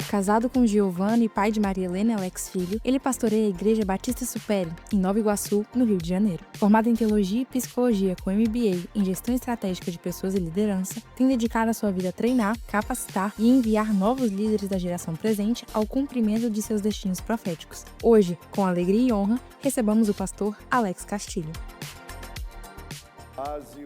Casado com Giovanna e pai de Maria Helena Alex Filho, ele pastoreia a Igreja Batista Supere, em Nova Iguaçu, no Rio de Janeiro. Formado em Teologia e Psicologia com MBA em Gestão Estratégica de Pessoas e Liderança, tem dedicado a sua vida a treinar, capacitar e enviar novos líderes da geração presente ao cumprimento de seus destinos proféticos. Hoje, com alegria e honra, recebamos o pastor Alex Castilho.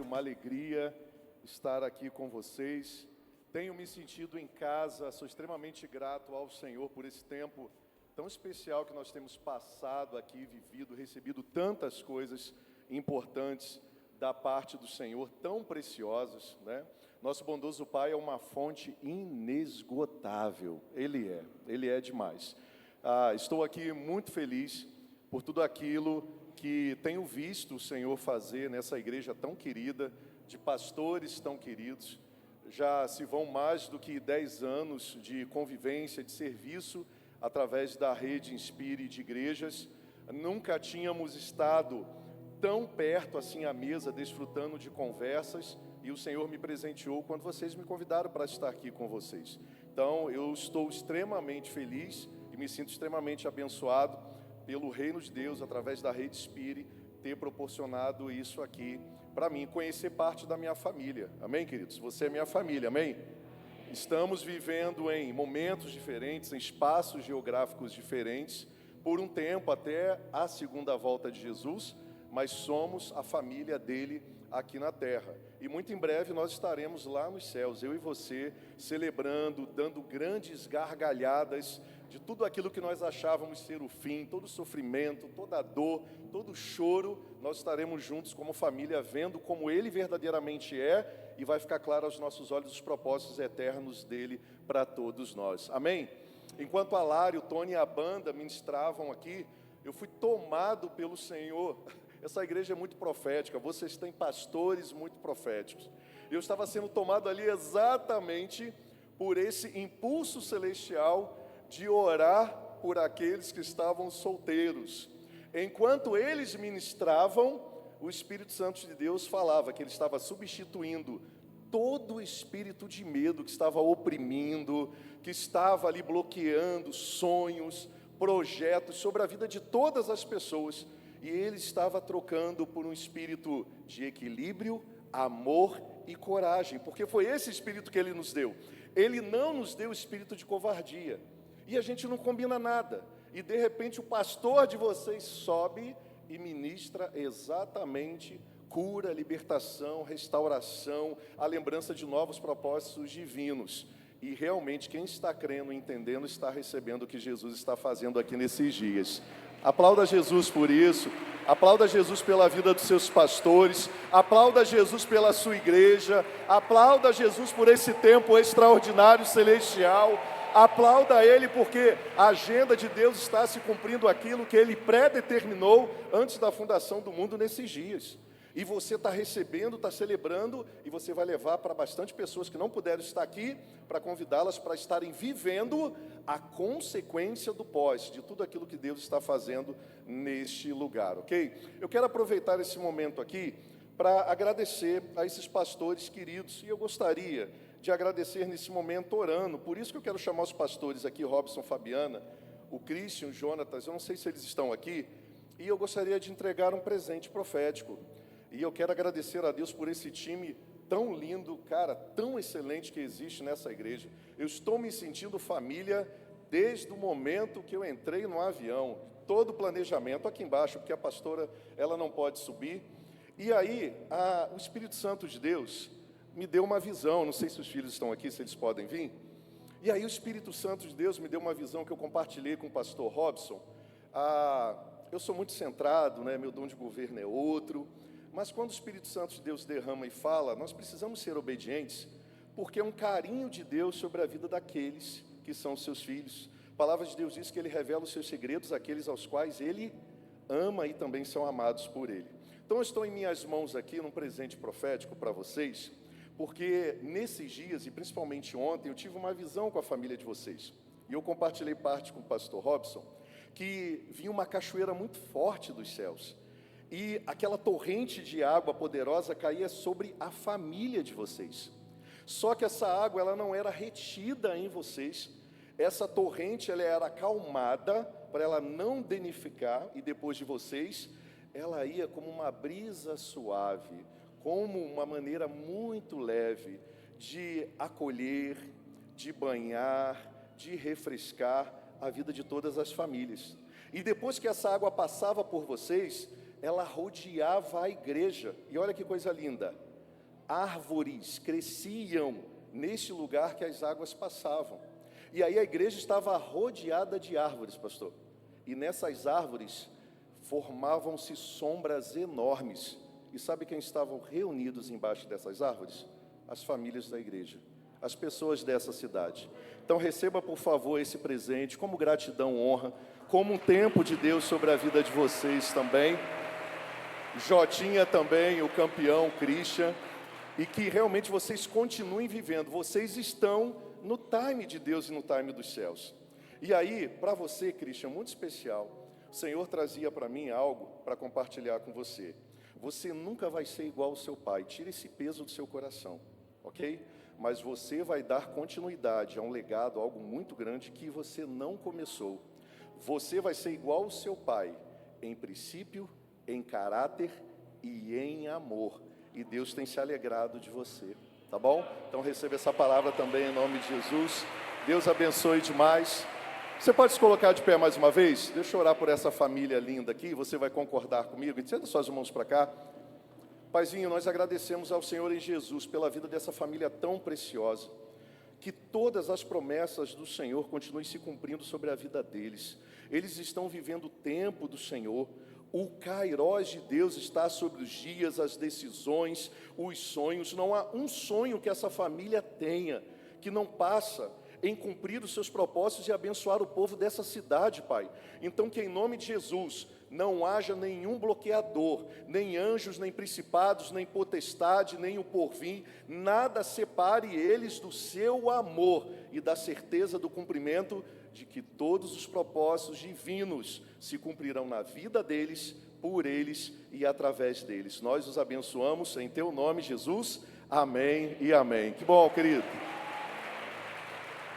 Uma alegria estar aqui com vocês. Tenho me sentido em casa, sou extremamente grato ao Senhor por esse tempo tão especial que nós temos passado aqui, vivido, recebido tantas coisas importantes da parte do Senhor, tão preciosas, né? Nosso bondoso Pai é uma fonte inesgotável, Ele é demais. Estou aqui muito feliz por tudo aquilo que tenho visto o Senhor fazer nessa igreja tão querida, de pastores tão queridos. Já se vão mais do que 10 anos de convivência, de serviço, através da rede Inspire de igrejas. Nunca tínhamos estado tão perto assim à mesa, desfrutando de conversas, e o Senhor me presenteou quando vocês me convidaram para estar aqui com vocês. Então, eu estou extremamente feliz e me sinto extremamente abençoado pelo reino de Deus, através da rede Inspire, ter proporcionado isso aqui para mim, conhecer parte da minha família. Amém, queridos? Você é minha família, amém? Estamos vivendo em momentos diferentes, em espaços geográficos diferentes, por um tempo até a segunda volta de Jesus, mas somos a família dele aqui na terra. E muito em breve nós estaremos lá nos céus, eu e você, celebrando, dando grandes gargalhadas de tudo aquilo que nós achávamos ser o fim, todo o sofrimento, toda a dor, todo o choro. Nós estaremos juntos como família, vendo como Ele verdadeiramente é, e vai ficar claro aos nossos olhos os propósitos eternos dEle para todos nós. Amém? Enquanto a Lari, o Tony e a banda ministravam aqui, eu fui tomado pelo Senhor. Essa igreja é muito profética, vocês têm pastores muito proféticos. Eu estava sendo tomado ali exatamente por esse impulso celestial de orar por aqueles que estavam solteiros. Enquanto eles ministravam, o Espírito Santo de Deus falava que ele estava substituindo todo o espírito de medo que estava oprimindo, que estava ali bloqueando sonhos, projetos sobre a vida de todas as pessoas, e ele estava trocando por um espírito de equilíbrio, amor e coragem, porque foi esse espírito que ele nos deu. Ele não nos deu espírito de covardia, e a gente não combina nada, e de repente o pastor de vocês sobe e ministra exatamente cura, libertação, restauração, a lembrança de novos propósitos divinos. E realmente quem está crendo e entendendo está recebendo o que Jesus está fazendo aqui nesses dias. Aplauda Jesus por isso, aplauda Jesus pela vida dos seus pastores, aplauda Jesus pela sua igreja, aplauda Jesus por esse tempo extraordinário celestial. Aplauda Ele porque a agenda de Deus está se cumprindo aquilo que Ele predeterminou antes da fundação do mundo nesses dias. E você está recebendo, está celebrando, e você vai levar para bastante pessoas que não puderam estar aqui, para convidá-las para estarem vivendo a consequência do pós, de tudo aquilo que Deus está fazendo neste lugar, ok? Eu quero aproveitar esse momento aqui para agradecer a esses pastores queridos, e eu gostaria de agradecer nesse momento orando. Por isso que eu quero chamar os pastores aqui, Robson, Fabiana, o Christian, o Jonatas, eu não sei se eles estão aqui, e eu gostaria de entregar um presente profético. E eu quero agradecer a Deus por esse time tão lindo, cara, tão excelente que existe nessa igreja. Eu estou me sentindo família desde o momento que eu entrei no avião, todo o planejamento, aqui embaixo, porque a pastora, ela não pode subir. E aí, o Espírito Santo de Deus me deu uma visão, não sei se os filhos estão aqui, se eles podem vir. E aí o Espírito Santo de Deus me deu uma visão que eu compartilhei com o pastor Robson. Eu sou muito centrado, né? Meu dom de governo é outro, mas quando o Espírito Santo de Deus derrama e fala, nós precisamos ser obedientes, porque é um carinho de Deus sobre a vida daqueles que são seus filhos. A palavra de Deus diz que Ele revela os seus segredos àqueles aos quais Ele ama e também são amados por Ele. Então eu estou em minhas mãos aqui num presente profético para vocês, porque nesses dias, e principalmente ontem, eu tive uma visão com a família de vocês. E eu compartilhei parte com o pastor Robson, que vinha uma cachoeira muito forte dos céus. E aquela torrente de água poderosa caía sobre a família de vocês. Só que essa água, ela não era retida em vocês. Essa torrente ela era acalmada para ela não danificar, e depois de vocês, ela ia como uma brisa suave, como uma maneira muito leve de acolher, de banhar, de refrescar a vida de todas as famílias. E depois que essa água passava por vocês, ela rodeava a igreja. E olha que coisa linda, árvores cresciam neste lugar que as águas passavam. E aí a igreja estava rodeada de árvores, pastor. E nessas árvores formavam-se sombras enormes. E sabe quem estavam reunidos embaixo dessas árvores? As famílias da igreja, as pessoas dessa cidade. Então receba, por favor, esse presente como gratidão, honra, como um tempo de Deus sobre a vida de vocês também. Jotinha também, o campeão, Christian. E que realmente vocês continuem vivendo. Vocês estão no time de Deus e no time dos céus. E aí, para você, Christian, muito especial, o Senhor trazia para mim algo para compartilhar com você. Você nunca vai ser igual ao seu pai. Tira esse peso do seu coração, ok? Mas você vai dar continuidade a um legado, algo muito grande que você não começou. Você vai ser igual ao seu pai, em princípio, em caráter e em amor. E Deus tem se alegrado de você, tá bom? Então receba essa palavra também em nome de Jesus. Deus abençoe demais. Você pode se colocar de pé mais uma vez? Deixa eu orar por essa família linda aqui. Você vai concordar comigo? Estenda suas mãos para cá. Paizinho, nós agradecemos ao Senhor em Jesus pela vida dessa família tão preciosa. Que todas as promessas do Senhor continuem se cumprindo sobre a vida deles. Eles estão vivendo o tempo do Senhor. O Kairós de Deus está sobre os dias, as decisões, os sonhos. Não há um sonho que essa família tenha que não passa em cumprir os seus propósitos e abençoar o povo dessa cidade, Pai. Então que em nome de Jesus não haja nenhum bloqueador, nem anjos, nem principados, nem potestade, nem o porvir, nada separe eles do seu amor e da certeza do cumprimento de que todos os propósitos divinos se cumprirão na vida deles, por eles e através deles. Nós os abençoamos em teu nome, Jesus. Amém e amém. Que bom, querido.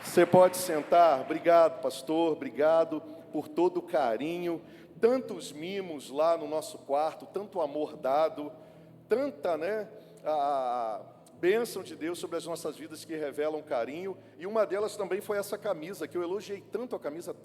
Você pode sentar. Obrigado, pastor. Obrigado por todo o carinho. Tantos mimos lá no nosso quarto, tanto amor dado, tanta, a bênção de Deus sobre as nossas vidas que revelam carinho. E uma delas também foi essa camisa, que eu elogiei tanto a camisa,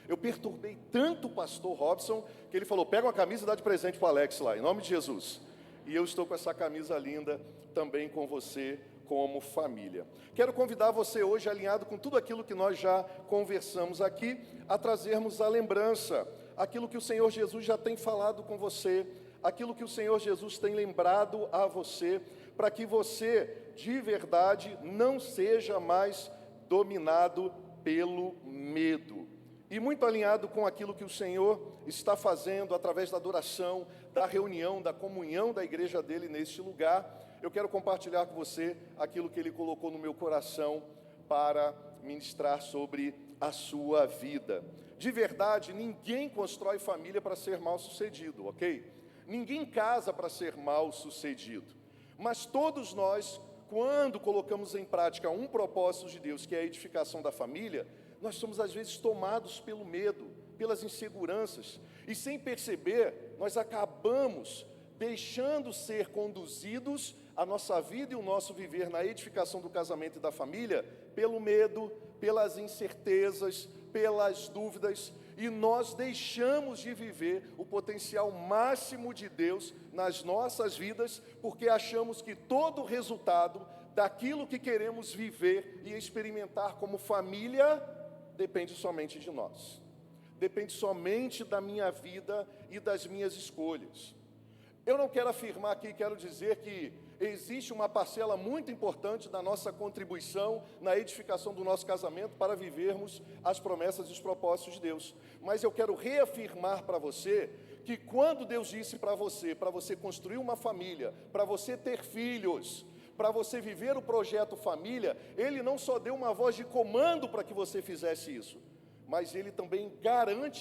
eu perturbei tanto o pastor Robson, que ele falou, pega uma camisa e dá de presente para o Alex lá, em nome de Jesus. E eu estou com essa camisa linda também com você, como família. Quero convidar você hoje, alinhado com tudo aquilo que nós já conversamos aqui, a trazermos a lembrança, aquilo que o Senhor Jesus já tem falado com você, aquilo que o Senhor Jesus tem lembrado a você, para que você, de verdade, não seja mais dominado pelo medo. E muito alinhado com aquilo que o Senhor está fazendo através da adoração, da reunião, da comunhão da igreja dele neste lugar, eu quero compartilhar com você aquilo que ele colocou no meu coração para ministrar sobre a sua vida. De verdade, ninguém constrói família para ser mal sucedido, ok? Ninguém casa para ser mal sucedido. Mas todos nós, quando colocamos em prática um propósito de Deus, que é a edificação da família, nós somos às vezes tomados pelo medo, pelas inseguranças, e sem perceber, nós acabamos deixando ser conduzidos a nossa vida e o nosso viver na edificação do casamento e da família, pelo medo, pelas incertezas, pelas dúvidas, e nós deixamos de viver o potencial máximo de Deus nas nossas vidas, porque achamos que todo o resultado daquilo que queremos viver e experimentar como família, depende somente de nós. Depende somente da minha vida e das minhas escolhas. Eu não quero afirmar aqui, quero dizer que existe uma parcela muito importante da nossa contribuição na edificação do nosso casamento para vivermos as promessas e os propósitos de Deus. Mas eu quero reafirmar para você que quando Deus disse para você construir uma família, para você ter filhos, para você viver o projeto família, Ele não só deu uma voz de comando para que você fizesse isso, mas Ele também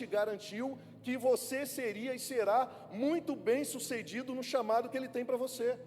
garantiu que você seria e será muito bem sucedido no chamado que Ele tem para você.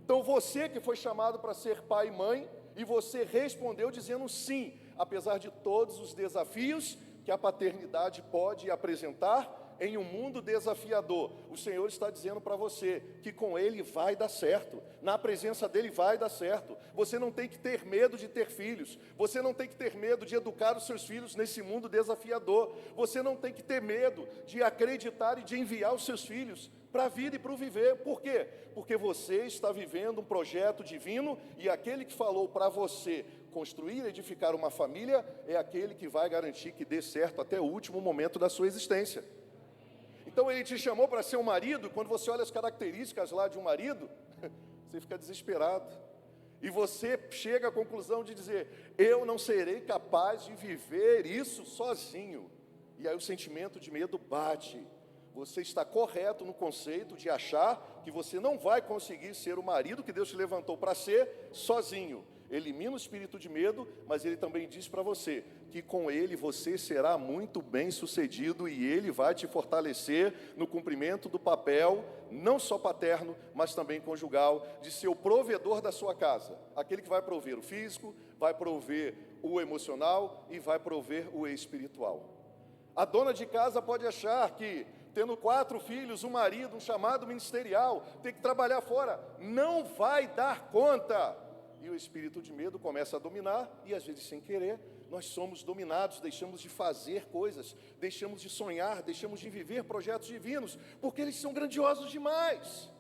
Então você que foi chamado para ser pai e mãe, e você respondeu dizendo sim apesar de todos os desafios que a paternidade pode apresentar em um mundo desafiador. O Senhor está dizendo para você que com Ele vai dar certo, na presença dEle vai dar certo. Você não tem que ter medo de ter filhos, você não tem que ter medo de educar os seus filhos nesse mundo desafiador, você não tem que ter medo de acreditar e de enviar os seus filhos para a vida e para o viver. Por quê? Porque você está vivendo um projeto divino e aquele que falou para você construir e edificar uma família é aquele que vai garantir que dê certo até o último momento da sua existência. Então Ele te chamou para ser um marido. Quando você olha as características lá de um marido, você fica desesperado. E você chega à conclusão de dizer: eu não serei capaz de viver isso sozinho. E aí o sentimento de medo bate. Você está correto no conceito de achar que você não vai conseguir ser o marido que Deus te levantou para ser sozinho. Elimina o espírito de medo, mas Ele também diz para você que com Ele você será muito bem sucedido e Ele vai te fortalecer no cumprimento do papel, não só paterno, mas também conjugal, de ser o provedor da sua casa. Aquele que vai prover o físico, vai prover o emocional e vai prover o espiritual. A dona de casa pode achar que, tendo 4 filhos, um marido, um chamado ministerial, tem que trabalhar fora, não vai dar conta. E o espírito de medo começa a dominar, e às vezes sem querer, nós somos dominados, deixamos de fazer coisas, deixamos de sonhar, deixamos de viver projetos divinos, porque eles são grandiosos demais.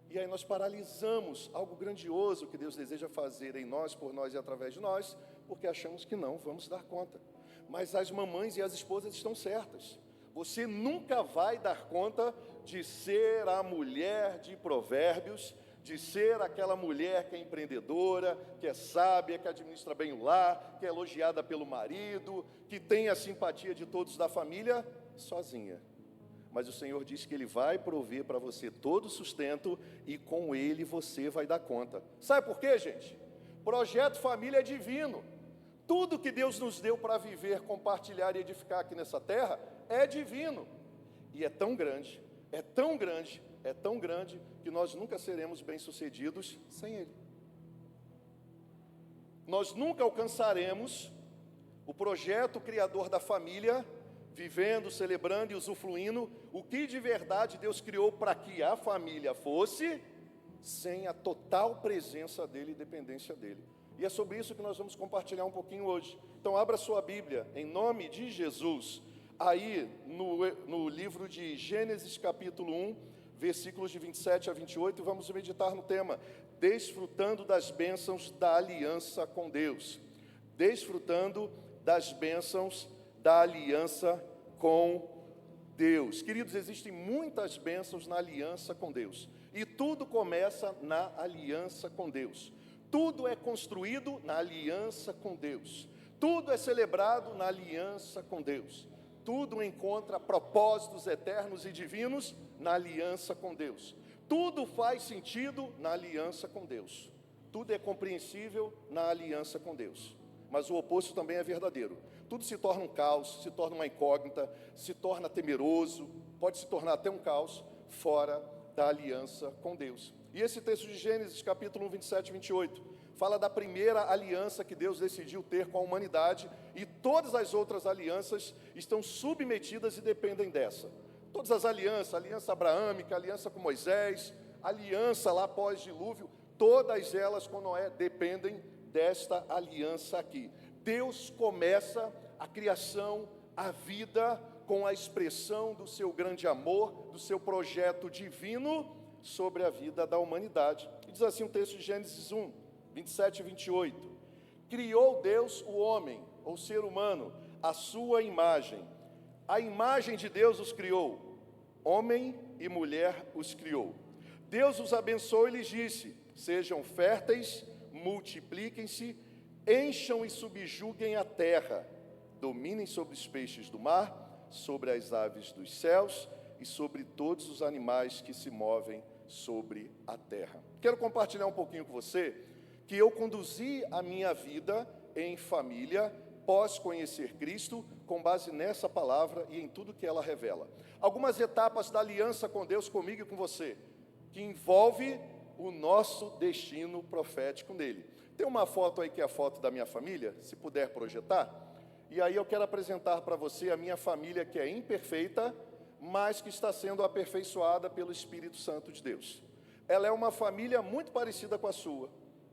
E aí nós paralisamos algo grandioso que Deus deseja fazer em nós, por nós e através de nós, porque achamos que não vamos dar conta. Mas as mamães e as esposas estão certas. Você nunca vai dar conta de ser a mulher de Provérbios, de ser aquela mulher que é empreendedora, que é sábia, que administra bem o lar, que é elogiada pelo marido, que tem a simpatia de todos da família, sozinha. Mas o Senhor diz que Ele vai prover para você todo o sustento e com Ele você vai dar conta. Sabe por quê, gente? Projeto Família é divino. Tudo que Deus nos deu para viver, compartilhar e edificar aqui nessa terra é divino. E é tão grande, é tão grande, é tão grande que nós nunca seremos bem-sucedidos sem Ele. Nós nunca alcançaremos o projeto criador da família, vivendo, celebrando e usufruindo o que de verdade Deus criou para que a família fosse, sem a total presença dEle e dependência dEle. E é sobre isso que nós vamos compartilhar um pouquinho hoje. Então abra sua Bíblia, em nome de Jesus, aí no livro de Gênesis capítulo 1, versículos de 27 a 28, e vamos meditar no tema, desfrutando das bênçãos da aliança com Deus. Desfrutando das bênçãos da aliança com Deus. Queridos, existem muitas bênçãos na aliança com Deus. E tudo começa na aliança com Deus. Tudo é construído na aliança com Deus. Tudo é celebrado na aliança com Deus. Tudo encontra propósitos eternos e divinos na aliança com Deus. Tudo faz sentido na aliança com Deus. Tudo é compreensível na aliança com Deus. Mas o oposto também é verdadeiro. Tudo se torna um caos, se torna uma incógnita, se torna temeroso, pode se tornar até um caos fora da aliança com Deus. E esse texto de Gênesis, capítulo 1, 27 e 28, fala da primeira aliança que Deus decidiu ter com a humanidade, e todas as outras alianças estão submetidas e dependem dessa. Todas as alianças, aliança abraâmica, aliança com Moisés, aliança lá pós-dilúvio, todas elas com Noé dependem desta aliança aqui. Deus começa a criação, a vida, com a expressão do seu grande amor, do seu projeto divino sobre a vida da humanidade. E diz assim o texto de Gênesis 1, 27 e 28. Criou Deus o homem, ou ser humano, à sua imagem. A imagem de Deus os criou, homem e mulher os criou. Deus os abençoou e lhes disse: sejam férteis, multipliquem-se, encham e subjuguem a terra, dominem sobre os peixes do mar, sobre as aves dos céus e sobre todos os animais que se movem sobre a terra. Quero compartilhar um pouquinho com você que eu conduzi a minha vida em família, pós conhecer Cristo, com base nessa palavra e em tudo que ela revela. Algumas etapas da aliança com Deus, comigo e com você, que envolve o nosso destino profético nele. Tem uma foto aí que é a foto da minha família, se puder projetar. E aí eu quero apresentar para você a minha família, que é imperfeita, mas que está sendo aperfeiçoada pelo Espírito Santo de Deus. Ela é uma família muito parecida com a sua.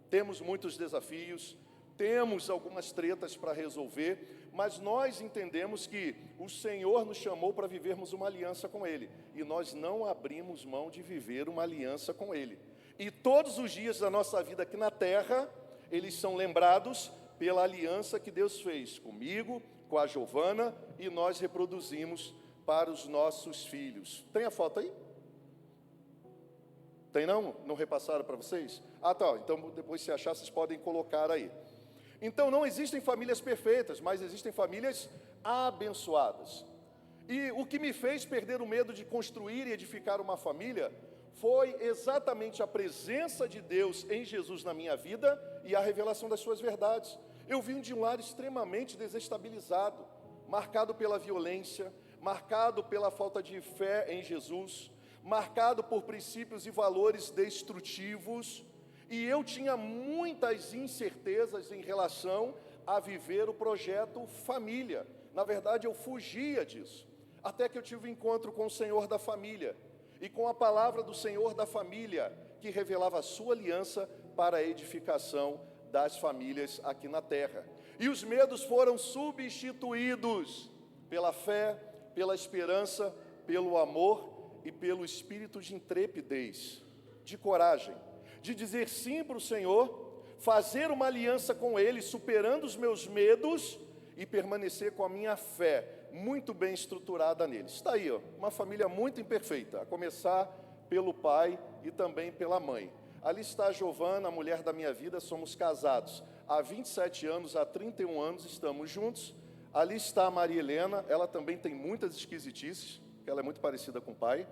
Temos muitos desafios, temos algumas tretas para resolver, mas nós entendemos que o Senhor nos chamou para vivermos uma aliança com Ele, e nós não abrimos mão de viver uma aliança com Ele. E todos os dias da nossa vida aqui na terra, eles são lembrados pela aliança que Deus fez comigo, com a Giovana, e nós reproduzimos para os nossos filhos. Tem a foto aí? Tem não? Não repassaram para vocês? Ah, tá. Então, depois se achar, vocês podem colocar aí. Então, não existem famílias perfeitas, mas existem famílias abençoadas. E o que me fez perder o medo de construir e edificar uma família foi exatamente a presença de Deus em Jesus na minha vida e a revelação das suas verdades. Eu vim de um lar extremamente desestabilizado, marcado pela violência, marcado pela falta de fé em Jesus, marcado por princípios e valores destrutivos, e eu tinha muitas incertezas em relação a viver o projeto família. Na verdade, eu fugia disso, até que eu tive um encontro com o Senhor da família, e com a palavra do Senhor da família, que revelava a sua aliança para a edificação das famílias aqui na terra. E os medos foram substituídos pela fé, pela esperança, pelo amor e pelo espírito de intrepidez, de coragem, de dizer sim para o Senhor, fazer uma aliança com Ele, superando os meus medos e permanecer com a minha fé muito bem estruturada nele. Está aí, ó, uma família muito imperfeita, a começar pelo pai e também pela mãe. Ali está a Giovana, a mulher da minha vida, somos casados há 27 anos, há 31 anos estamos juntos. Ali está a Maria Helena, ela também tem muitas esquisitices, porque ela é muito parecida com o pai.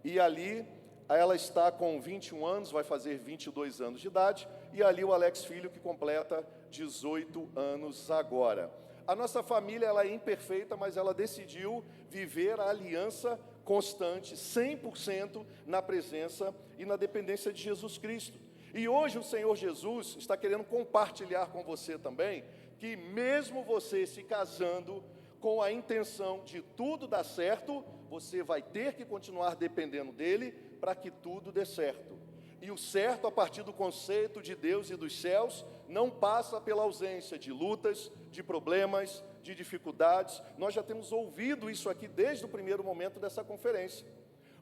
E ali ela está com 21 anos, vai fazer 22 anos de idade. E ali o Alex Filho, que completa 18 anos agora. A nossa família ela é imperfeita, mas ela decidiu viver a aliança constante, 100% na presença e na dependência de Jesus Cristo. E hoje o Senhor Jesus está querendo compartilhar com você também, que mesmo você se casando com a intenção de tudo dar certo, você vai ter que continuar dependendo dele para que tudo dê certo. E o certo, a partir do conceito de Deus e dos céus, não passa pela ausência de lutas, de problemas, de dificuldades. Nós já temos ouvido isso aqui desde o primeiro momento dessa conferência.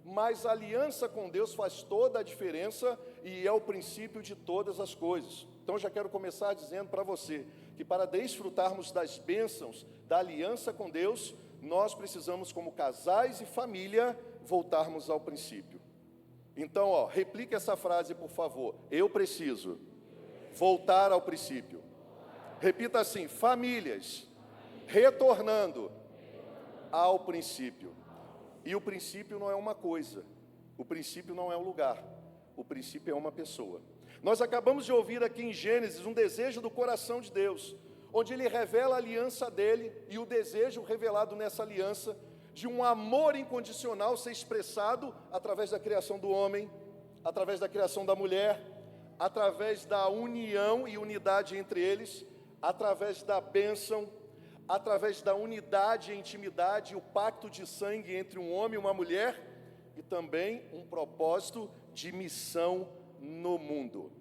Mas a aliança com Deus faz toda a diferença e é o princípio de todas as coisas. Então, já quero começar dizendo para você que para desfrutarmos das bênçãos da aliança com Deus, nós precisamos, como casais e família, voltarmos ao princípio. Então, ó, replique essa frase, por favor. Eu preciso voltar ao princípio. Repita assim: famílias retornando ao princípio. E o princípio não é uma coisa, o princípio não é um lugar, o princípio é uma pessoa. Nós acabamos de ouvir aqui em Gênesis um desejo do coração de Deus, onde Ele revela a aliança dEle e o desejo revelado nessa aliança de um amor incondicional ser expressado através da criação do homem, através da criação da mulher, através da união e unidade entre eles, através da bênção, através da unidade e intimidade, o pacto de sangue entre um homem e uma mulher, e também um propósito de missão no mundo.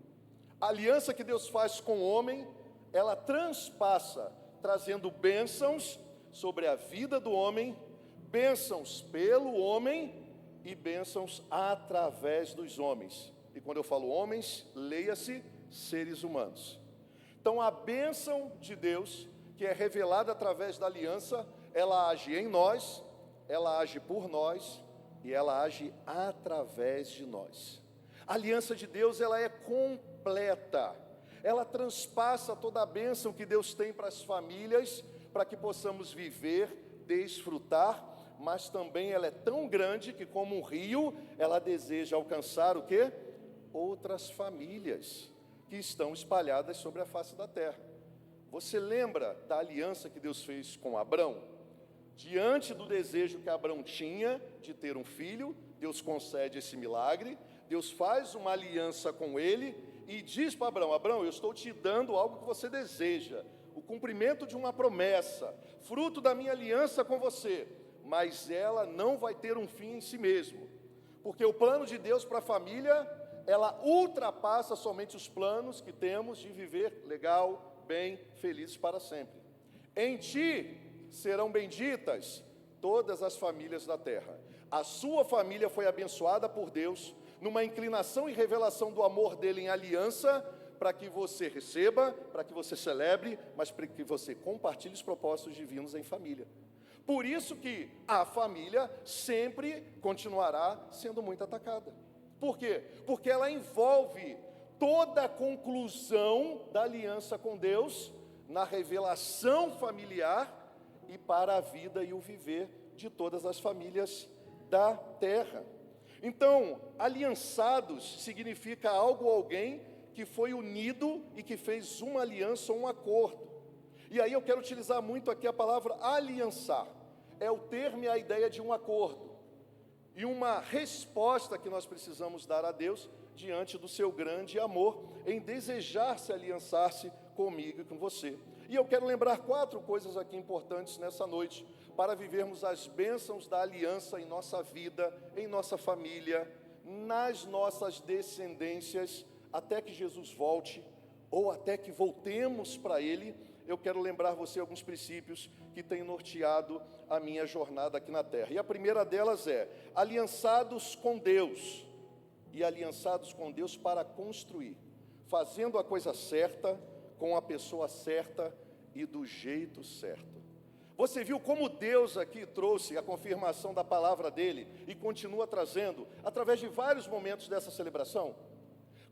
A aliança que Deus faz com o homem, ela transpassa, trazendo bênçãos sobre a vida do homem, bênçãos pelo homem e bênçãos através dos homens. E quando eu falo homens, leia-se seres humanos. Então a bênção de Deus, que é revelada através da aliança, ela age em nós, ela age por nós e ela age através de nós. A aliança de Deus, ela é completa, ela transpassa toda a bênção que Deus tem para as famílias, para que possamos viver, desfrutar, mas também ela é tão grande que, como um rio, ela deseja alcançar o quê? Outras famílias que estão espalhadas sobre a face da terra. Você lembra da aliança que Deus fez com Abrão? Diante do desejo que Abrão tinha de ter um filho, Deus concede esse milagre, Deus faz uma aliança com ele, e diz para Abraão: Abraão, eu estou te dando algo que você deseja, o cumprimento de uma promessa, fruto da minha aliança com você, mas ela não vai ter um fim em si mesmo, porque o plano de Deus para a família, ela ultrapassa somente os planos que temos de viver legal, bem, felizes para sempre. Em ti serão benditas todas as famílias da terra. A sua família foi abençoada por Deus, numa inclinação e revelação do amor dele em aliança, para que você receba, para que você celebre, mas para que você compartilhe os propósitos divinos em família. Por isso que a família sempre continuará sendo muito atacada. Por quê? Porque ela envolve toda a conclusão da aliança com Deus na revelação familiar e para a vida e o viver de todas as famílias da terra. Então, aliançados significa algo ou alguém que foi unido e que fez uma aliança ou um acordo. E aí eu quero utilizar muito aqui a palavra aliançar. É o termo e a ideia de um acordo e uma resposta que nós precisamos dar a Deus diante do seu grande amor em desejar se aliançar-se comigo e com você. E eu quero lembrar 4 coisas aqui importantes nessa noite, para vivermos as bênçãos da aliança em nossa vida, em nossa família, nas nossas descendências, até que Jesus volte, ou até que voltemos para Ele. Eu quero lembrar você alguns princípios que têm norteado a minha jornada aqui na terra. E a primeira delas é: aliançados com Deus, e aliançados com Deus para construir, fazendo a coisa certa, com a pessoa certa e do jeito certo. Você viu como Deus aqui trouxe a confirmação da palavra dele e continua trazendo através de vários momentos dessa celebração?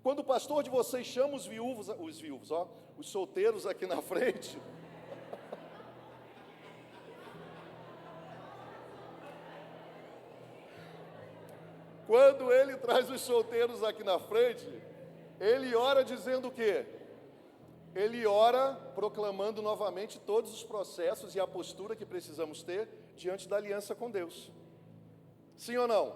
Quando o pastor de vocês chama os solteiros aqui na frente, quando ele traz os solteiros aqui na frente, ele ora dizendo o quê? Ele ora proclamando novamente todos os processos e a postura que precisamos ter diante da aliança com Deus. Sim ou não?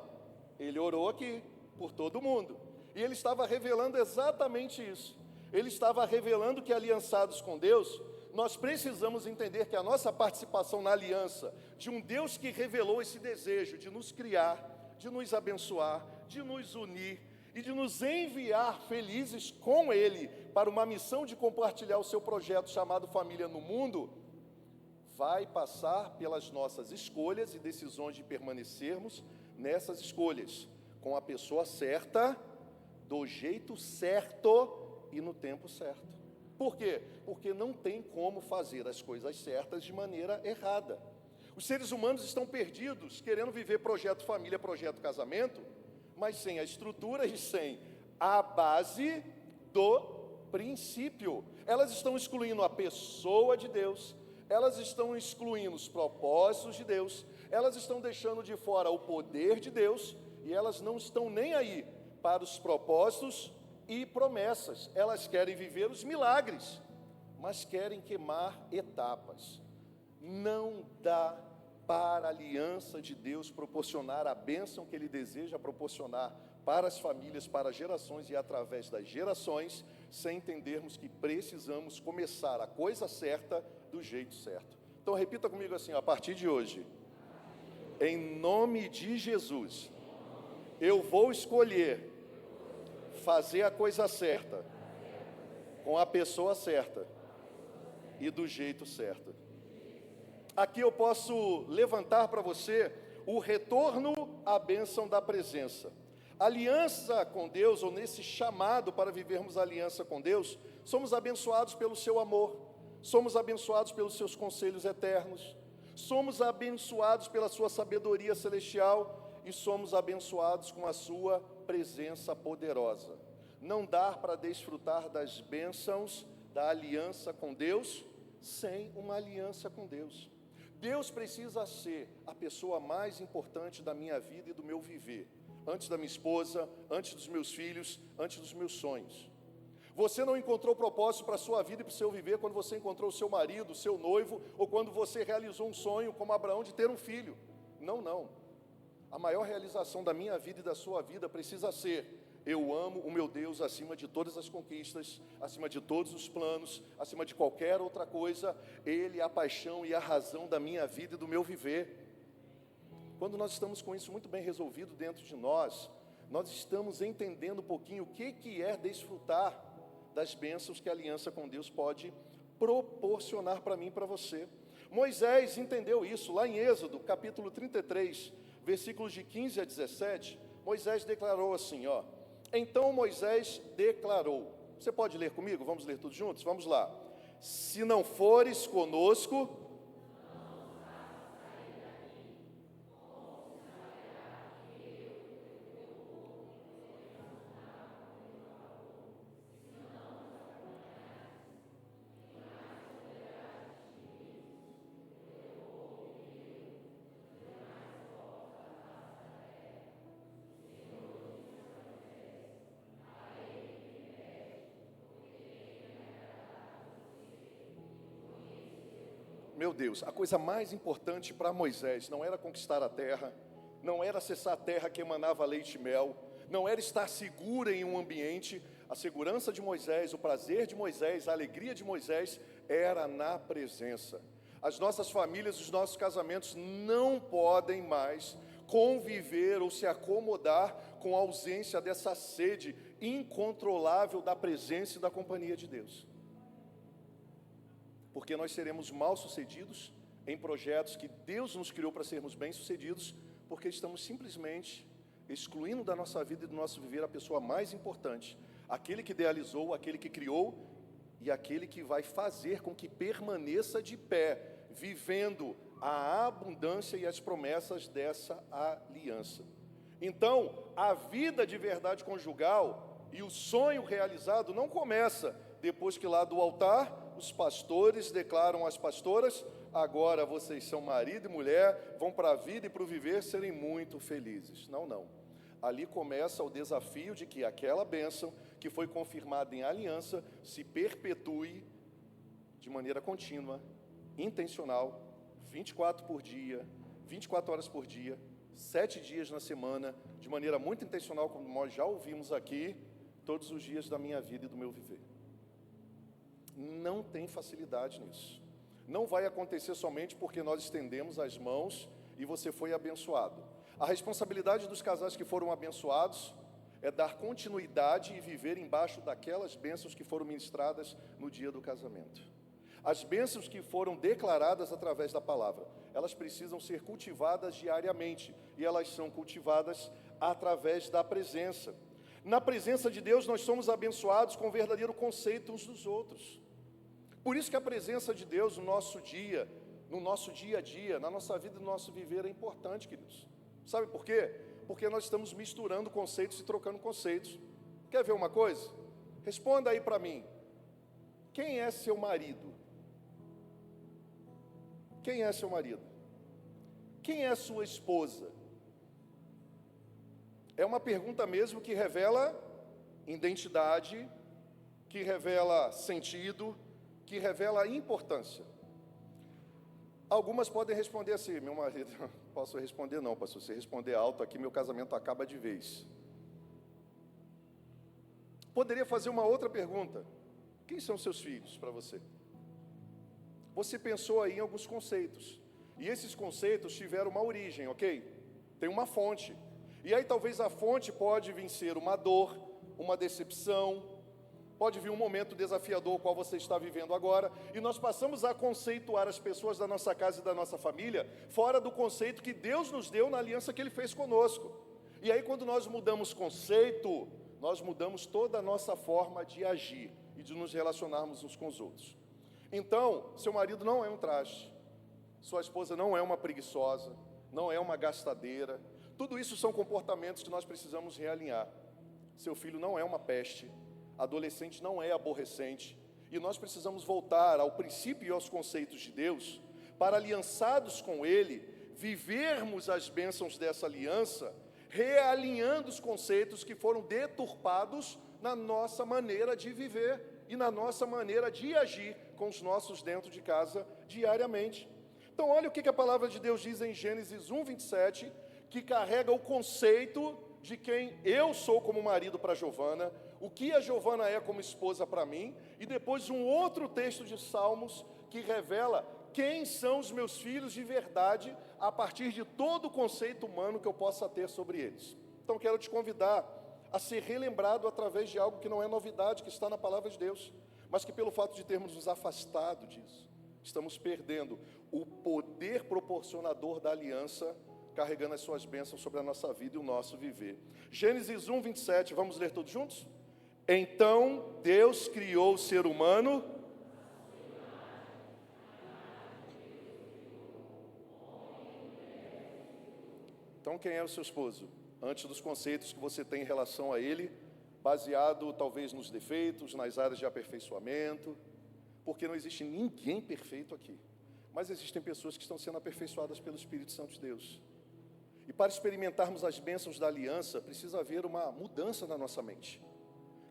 Ele orou aqui por todo mundo. E ele estava revelando exatamente isso. Ele estava revelando que, aliançados com Deus, nós precisamos entender que a nossa participação na aliança de um Deus que revelou esse desejo de nos criar, de nos abençoar, de nos unir e de nos enviar felizes com Ele para uma missão de compartilhar o seu projeto chamado Família no Mundo, vai passar pelas nossas escolhas e decisões de permanecermos nessas escolhas, com a pessoa certa, do jeito certo e no tempo certo. Por quê? Porque não tem como fazer as coisas certas de maneira errada. Os seres humanos estão perdidos, querendo viver projeto família, projeto casamento, mas sem a estrutura e sem a base do princípio. Elas estão excluindo a pessoa de Deus, elas estão excluindo os propósitos de Deus, elas estão deixando de fora o poder de Deus, e elas não estão nem aí para os propósitos e promessas. Elas querem viver os milagres, mas querem queimar etapas. Não dá para a aliança de Deus proporcionar a bênção que Ele deseja proporcionar para as famílias, para as gerações e através das gerações, sem entendermos que precisamos começar a coisa certa do jeito certo. Então repita comigo assim: a partir de hoje, em nome de Jesus, eu vou escolher fazer a coisa certa, com a pessoa certa e do jeito certo. Aqui eu posso levantar para você o retorno à bênção da presença. Aliança com Deus, ou nesse chamado para vivermos a aliança com Deus, somos abençoados pelo seu amor, somos abençoados pelos seus conselhos eternos, somos abençoados pela sua sabedoria celestial e somos abençoados com a sua presença poderosa. Não dá para desfrutar das bênçãos da aliança com Deus sem uma aliança com Deus. Deus precisa ser a pessoa mais importante da minha vida e do meu viver, antes da minha esposa, antes dos meus filhos, antes dos meus sonhos. Você não encontrou propósito para a sua vida e para o seu viver quando você encontrou o seu marido, o seu noivo, ou quando você realizou um sonho como Abraão de ter um filho. Não. A maior realização da minha vida e da sua vida precisa ser eu amo o meu Deus acima de todas as conquistas, acima de todos os planos, acima de qualquer outra coisa. Ele é a paixão e a razão da minha vida e do meu viver. Quando nós estamos com isso muito bem resolvido dentro de nós estamos entendendo um pouquinho o que é desfrutar das bênçãos que a aliança com Deus pode proporcionar para mim e para você. Moisés entendeu isso lá em Êxodo, capítulo 33, versículos de 15 a 17. Moisés declarou assim, ó. Então Moisés declarou. Você pode ler comigo? Vamos ler tudo juntos? Vamos lá. Se não fores conosco, meu Deus, a coisa mais importante para Moisés não era conquistar a terra, não era acessar a terra que emanava leite e mel, não era estar segura em um ambiente. A segurança de Moisés, o prazer de Moisés, a alegria de Moisés era na presença. As nossas famílias, os nossos casamentos não podem mais conviver ou se acomodar com a ausência dessa sede incontrolável da presença e da companhia de Deus. Porque nós seremos mal-sucedidos em projetos que Deus nos criou para sermos bem-sucedidos, porque estamos simplesmente excluindo da nossa vida e do nosso viver a pessoa mais importante, aquele que idealizou, aquele que criou e aquele que vai fazer com que permaneça de pé, vivendo a abundância e as promessas dessa aliança. Então, a vida de verdade conjugal e o sonho realizado não começa depois que lá do altar os pastores declaram às pastoras: agora vocês são marido e mulher, vão para a vida e para o viver serem muito felizes. Não, não. Ali começa o desafio de que aquela bênção que foi confirmada em aliança se perpetue de maneira contínua, intencional, 24 por dia, 24 horas por dia, 7 dias na semana, de maneira muito intencional, como nós já ouvimos aqui, todos os dias da minha vida e do meu viver. Não tem facilidade nisso. Não vai acontecer somente porque nós estendemos as mãos e você foi abençoado. A responsabilidade dos casais que foram abençoados é dar continuidade e viver embaixo daquelas bênçãos que foram ministradas no dia do casamento. As bênçãos que foram declaradas através da palavra, elas precisam ser cultivadas diariamente, e elas são cultivadas através da presença. Na presença de Deus, nós somos abençoados com o verdadeiro conceito uns dos outros. Por isso que a presença de Deus no nosso dia a dia, na nossa vida e no nosso viver é importante, queridos. Sabe por quê? Porque nós estamos misturando conceitos e trocando conceitos. Quer ver uma coisa? Responda aí para mim. Quem é seu marido? Quem é seu marido? Quem é sua esposa? É uma pergunta mesmo que revela identidade, que revela sentido, que revela importância. Algumas podem responder assim: meu marido, posso responder não, pastor, se responder alto aqui, meu casamento acaba de vez. Poderia fazer uma outra pergunta: quem são seus filhos para você? Você pensou aí em alguns conceitos, e esses conceitos tiveram uma origem, ok? Tem uma fonte, e aí talvez a fonte pode vir ser uma dor, uma decepção, pode vir um momento desafiador qual você está vivendo agora, e nós passamos a conceituar as pessoas da nossa casa e da nossa família fora do conceito que Deus nos deu na aliança que Ele fez conosco. E aí quando nós mudamos conceito, nós mudamos toda a nossa forma de agir e de nos relacionarmos uns com os outros. Então, seu marido não é um traste, sua esposa não é uma preguiçosa, não é uma gastadeira. Tudo isso são comportamentos que nós precisamos realinhar. Seu filho não é uma peste, adolescente não é aborrecente, e nós precisamos voltar ao princípio e aos conceitos de Deus, para, aliançados com Ele, vivermos as bênçãos dessa aliança, realinhando os conceitos que foram deturpados na nossa maneira de viver e na nossa maneira de agir com os nossos dentro de casa diariamente. Então olha o que a palavra de Deus diz em Gênesis 1:27, que carrega o conceito de quem eu sou como marido para Giovana, o que a Giovana é como esposa para mim, e depois um outro texto de Salmos que revela quem são os meus filhos de verdade, a partir de todo o conceito humano que eu possa ter sobre eles. Então quero te convidar a ser relembrado através de algo que não é novidade, que está na palavra de Deus, mas que pelo fato de termos nos afastado disso, estamos perdendo o poder proporcionador da aliança, carregando as suas bênçãos sobre a nossa vida e o nosso viver. Gênesis 1, 27, vamos ler todos juntos? Então Deus criou o ser humano. Então quem é o seu esposo? Antes dos conceitos que você tem em relação a ele, baseado talvez nos defeitos, nas áreas de aperfeiçoamento, porque não existe ninguém perfeito aqui, mas existem pessoas que estão sendo aperfeiçoadas pelo Espírito Santo de Deus. E para experimentarmos as bênçãos da aliança, precisa haver uma mudança na nossa mente,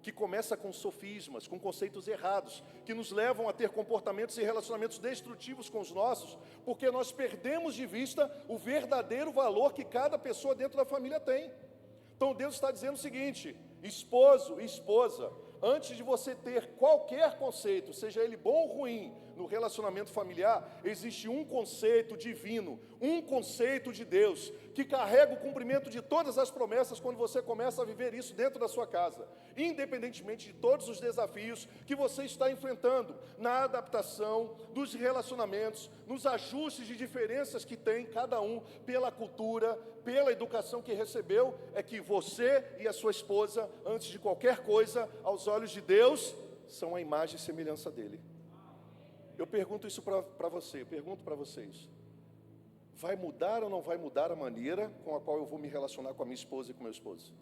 que começa com sofismas, com conceitos errados, que nos levam a ter comportamentos e relacionamentos destrutivos com os nossos, porque nós perdemos de vista o verdadeiro valor que cada pessoa dentro da família tem. Então Deus está dizendo o seguinte: esposo e esposa, antes de você ter qualquer conceito, seja ele bom ou ruim, no relacionamento familiar, existe um conceito divino, um conceito de Deus, que carrega o cumprimento de todas as promessas quando você começa a viver isso dentro da sua casa, independentemente de todos os desafios que você está enfrentando, na adaptação dos relacionamentos, nos ajustes de diferenças que tem cada um, pela cultura, pela educação que recebeu, é que você e a sua esposa, antes de qualquer coisa, aos olhos de Deus, são a imagem e semelhança dele. Eu pergunto isso para você, pergunto para vocês: vai mudar ou não vai mudar a maneira com a qual eu vou me relacionar com a minha esposa e com o meu esposo?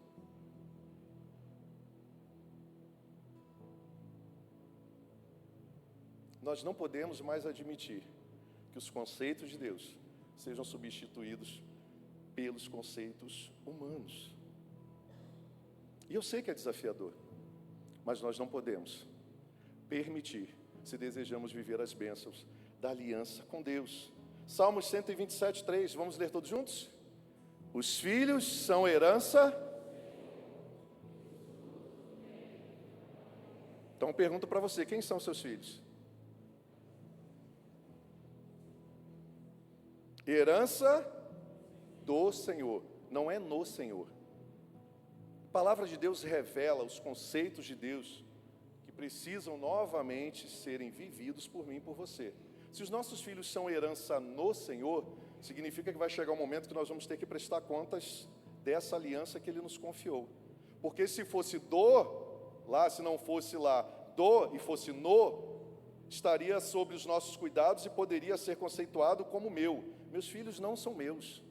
Nós não podemos mais admitir que os conceitos de Deus sejam substituídos pelos conceitos humanos. E eu sei que é desafiador, mas nós não podemos permitir, se desejamos viver as bênçãos da aliança com Deus. Salmos 127, 3, vamos ler todos juntos? Os filhos são herança. Então pergunto para você, quem são seus filhos? Herança do Senhor, não é no Senhor. A palavra de Deus revela os conceitos de Deus que precisam novamente serem vividos por mim e por você. Se os nossos filhos são herança no Senhor, significa que vai chegar um momento que nós vamos ter que prestar contas dessa aliança que Ele nos confiou. Porque se fosse do, lá, se não fosse lá, do e fosse no, estaria sob os nossos cuidados e poderia ser conceituado como meu. Meus filhos não são meus.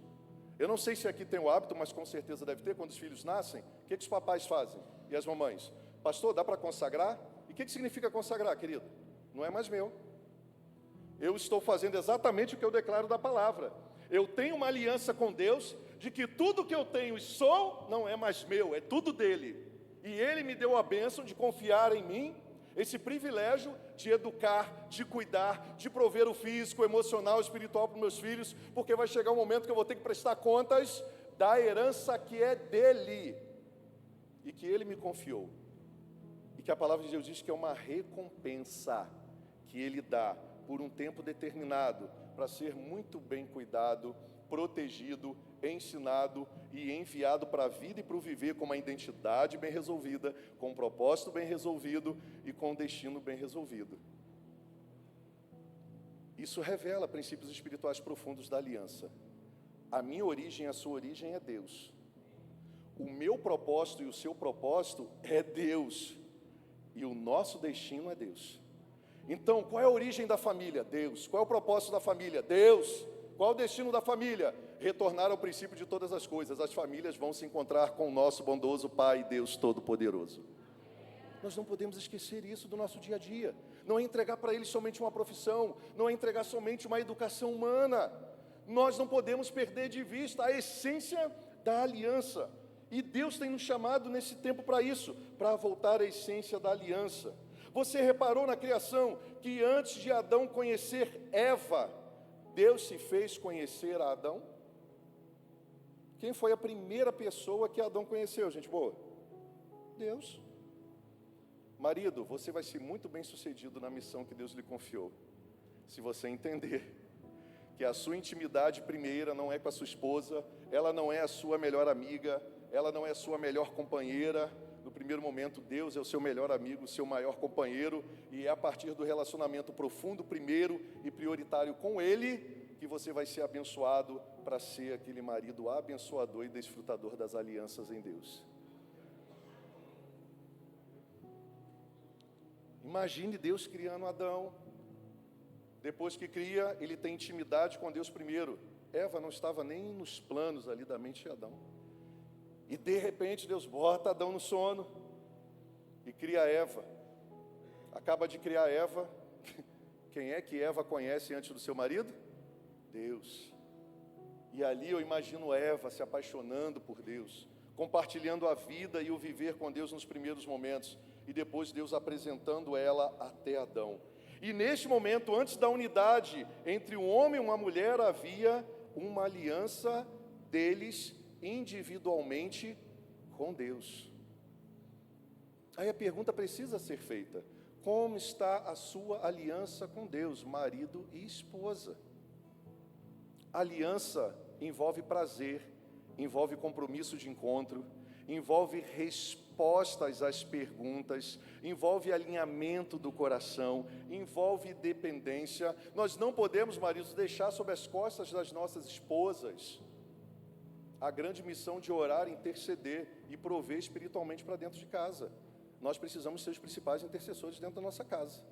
Eu não sei se aqui tem o hábito, mas com certeza deve ter, quando os filhos nascem, o que os papais fazem? E as mamães? Pastor, dá para consagrar? E o que significa consagrar, querido? Não é mais meu. Eu estou fazendo exatamente o que eu declaro da palavra. Eu tenho uma aliança com Deus, de que tudo que eu tenho e sou, não é mais meu, é tudo dele. E Ele me deu a bênção de confiar em mim, esse privilégio de educar, de cuidar, de prover o físico, emocional, espiritual para os meus filhos, porque vai chegar um momento que eu vou ter que prestar contas da herança que é dele, e que ele me confiou, e que a palavra de Deus diz que é uma recompensa que ele dá por um tempo determinado, para ser muito bem cuidado, protegido, ensinado e enviado para a vida e para o viver com uma identidade bem resolvida, com um propósito bem resolvido e com um destino bem resolvido. Isso revela princípios espirituais profundos da aliança. A minha origem, a sua origem é Deus. O meu propósito e o seu propósito é Deus. E o nosso destino é Deus. Então, qual é a origem da família? Deus. Qual é o propósito da família? Deus. Qual é o destino da família? Retornar ao princípio de todas as coisas. As famílias vão se encontrar com o nosso bondoso Pai, Deus Todo-Poderoso. Nós não podemos esquecer isso do nosso dia a dia. Não é entregar para Ele somente uma profissão, não é entregar somente uma educação humana. Nós não podemos perder de vista a essência da aliança. E Deus tem nos chamado nesse tempo para isso, para voltar à essência da aliança. Você reparou na criação que antes de Adão conhecer Eva, Deus se fez conhecer a Adão? Quem foi a primeira pessoa que Adão conheceu, gente boa? Deus. Marido, você vai ser muito bem sucedido na missão que Deus lhe confiou, se você entender que a sua intimidade primeira não é com a sua esposa, ela não é a sua melhor amiga, ela não é a sua melhor companheira. No primeiro momento, Deus é o seu melhor amigo, o seu maior companheiro, e é a partir do relacionamento profundo primeiro e prioritário com Ele, que você vai ser abençoado para ser aquele marido abençoador e desfrutador das alianças em Deus. Imagine Deus criando Adão. Depois que cria, ele tem intimidade com Deus primeiro. Eva não estava nem nos planos ali da mente de Adão. E de repente Deus bota Adão no sono e cria Eva. Acaba de criar Eva. Quem é que Eva conhece antes do seu marido? Deus. E ali eu imagino Eva se apaixonando por Deus, compartilhando a vida e o viver com Deus nos primeiros momentos, e depois Deus apresentando ela até Adão. E neste momento, antes da unidade entre um homem e uma mulher, havia uma aliança deles individualmente com Deus. Aí a pergunta precisa ser feita: como está a sua aliança com Deus, marido e esposa? Aliança envolve prazer, envolve compromisso de encontro, envolve respostas às perguntas, envolve alinhamento do coração, envolve dependência. Nós não podemos, maridos, deixar sob as costas das nossas esposas a grande missão de orar, interceder e prover espiritualmente para dentro de casa. Nós precisamos ser os principais intercessores dentro da nossa casa.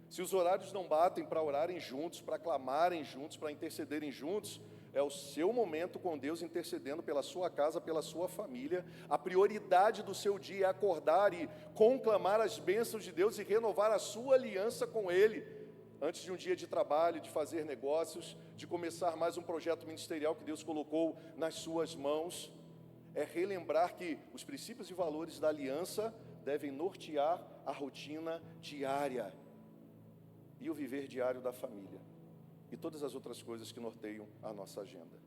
Se os horários não batem para orarem juntos, para clamarem juntos, para intercederem juntos, é o seu momento com Deus intercedendo pela sua casa, pela sua família. A prioridade do seu dia é acordar e conclamar as bênçãos de Deus e renovar a sua aliança com Ele, antes de um dia de trabalho, de fazer negócios, de começar mais um projeto ministerial que Deus colocou nas suas mãos. É relembrar que os princípios e valores da aliança devem nortear a rotina diária e o viver diário da família, e todas as outras coisas que norteiam a nossa agenda.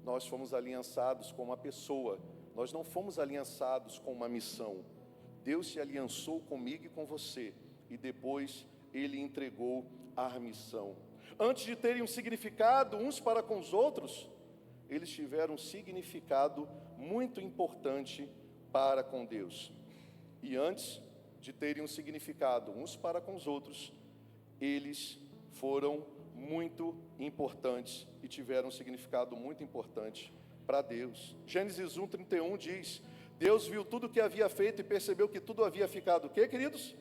Nós fomos aliançados com uma pessoa, nós não fomos aliançados com uma missão. Deus se aliançou comigo e com você, e depois Ele entregou a missão. Antes de terem um significado uns para com os outros, eles tiveram um significado muito importante para com Deus. E antes de terem um significado uns para com os outros, eles foram muito importantes e tiveram um significado muito importante para Deus. Gênesis 1:31 diz: Deus viu tudo o que havia feito e percebeu que tudo havia ficado, o quê, queridos?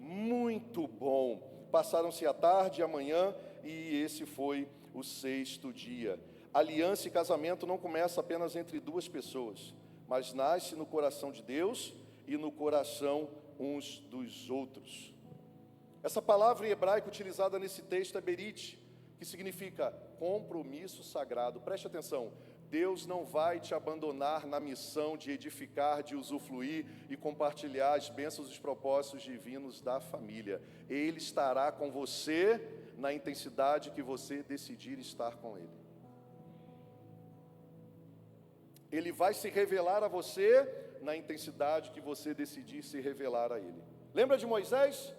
Muito bom. Passaram-se a tarde e a manhã, e esse foi o 6º dia. Aliança e casamento não começa apenas entre duas pessoas, mas nasce no coração de Deus e no coração uns dos outros. Essa palavra em hebraico utilizada nesse texto é berit, que significa compromisso sagrado. Preste atenção, Deus não vai te abandonar na missão de edificar, de usufruir e compartilhar as bênçãos e os propósitos divinos da família. Ele estará com você na intensidade que você decidir estar com Ele. Ele vai se revelar a você na intensidade que você decidir se revelar a Ele. Lembra de Moisés?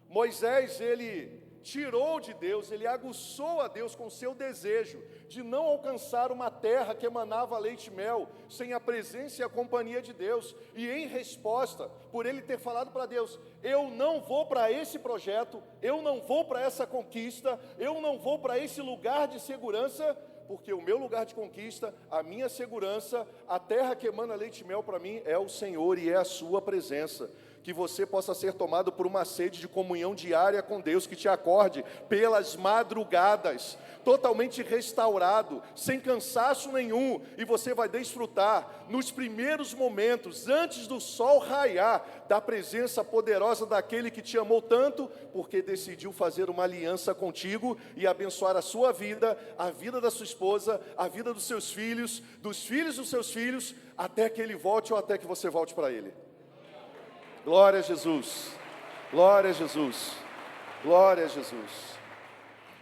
Moisés, ele tirou de Deus, ele aguçou a Deus com o seu desejo de não alcançar uma terra que emanava leite e mel, sem a presença e a companhia de Deus. E em resposta, por ele ter falado para Deus: eu não vou para esse projeto, eu não vou para essa conquista, eu não vou para esse lugar de segurança, porque o meu lugar de conquista, a minha segurança, a terra que emana leite e mel para mim é o Senhor e é a sua presença. Que você possa ser tomado por uma sede de comunhão diária com Deus, que te acorde pelas madrugadas, totalmente restaurado, sem cansaço nenhum, e você vai desfrutar nos primeiros momentos, antes do sol raiar, da presença poderosa daquele que te amou tanto, porque decidiu fazer uma aliança contigo e abençoar a sua vida, a vida da sua esposa, a vida dos seus filhos, dos filhos dos seus filhos, até que ele volte ou até que você volte para ele. Glória a Jesus, glória a Jesus, glória a Jesus.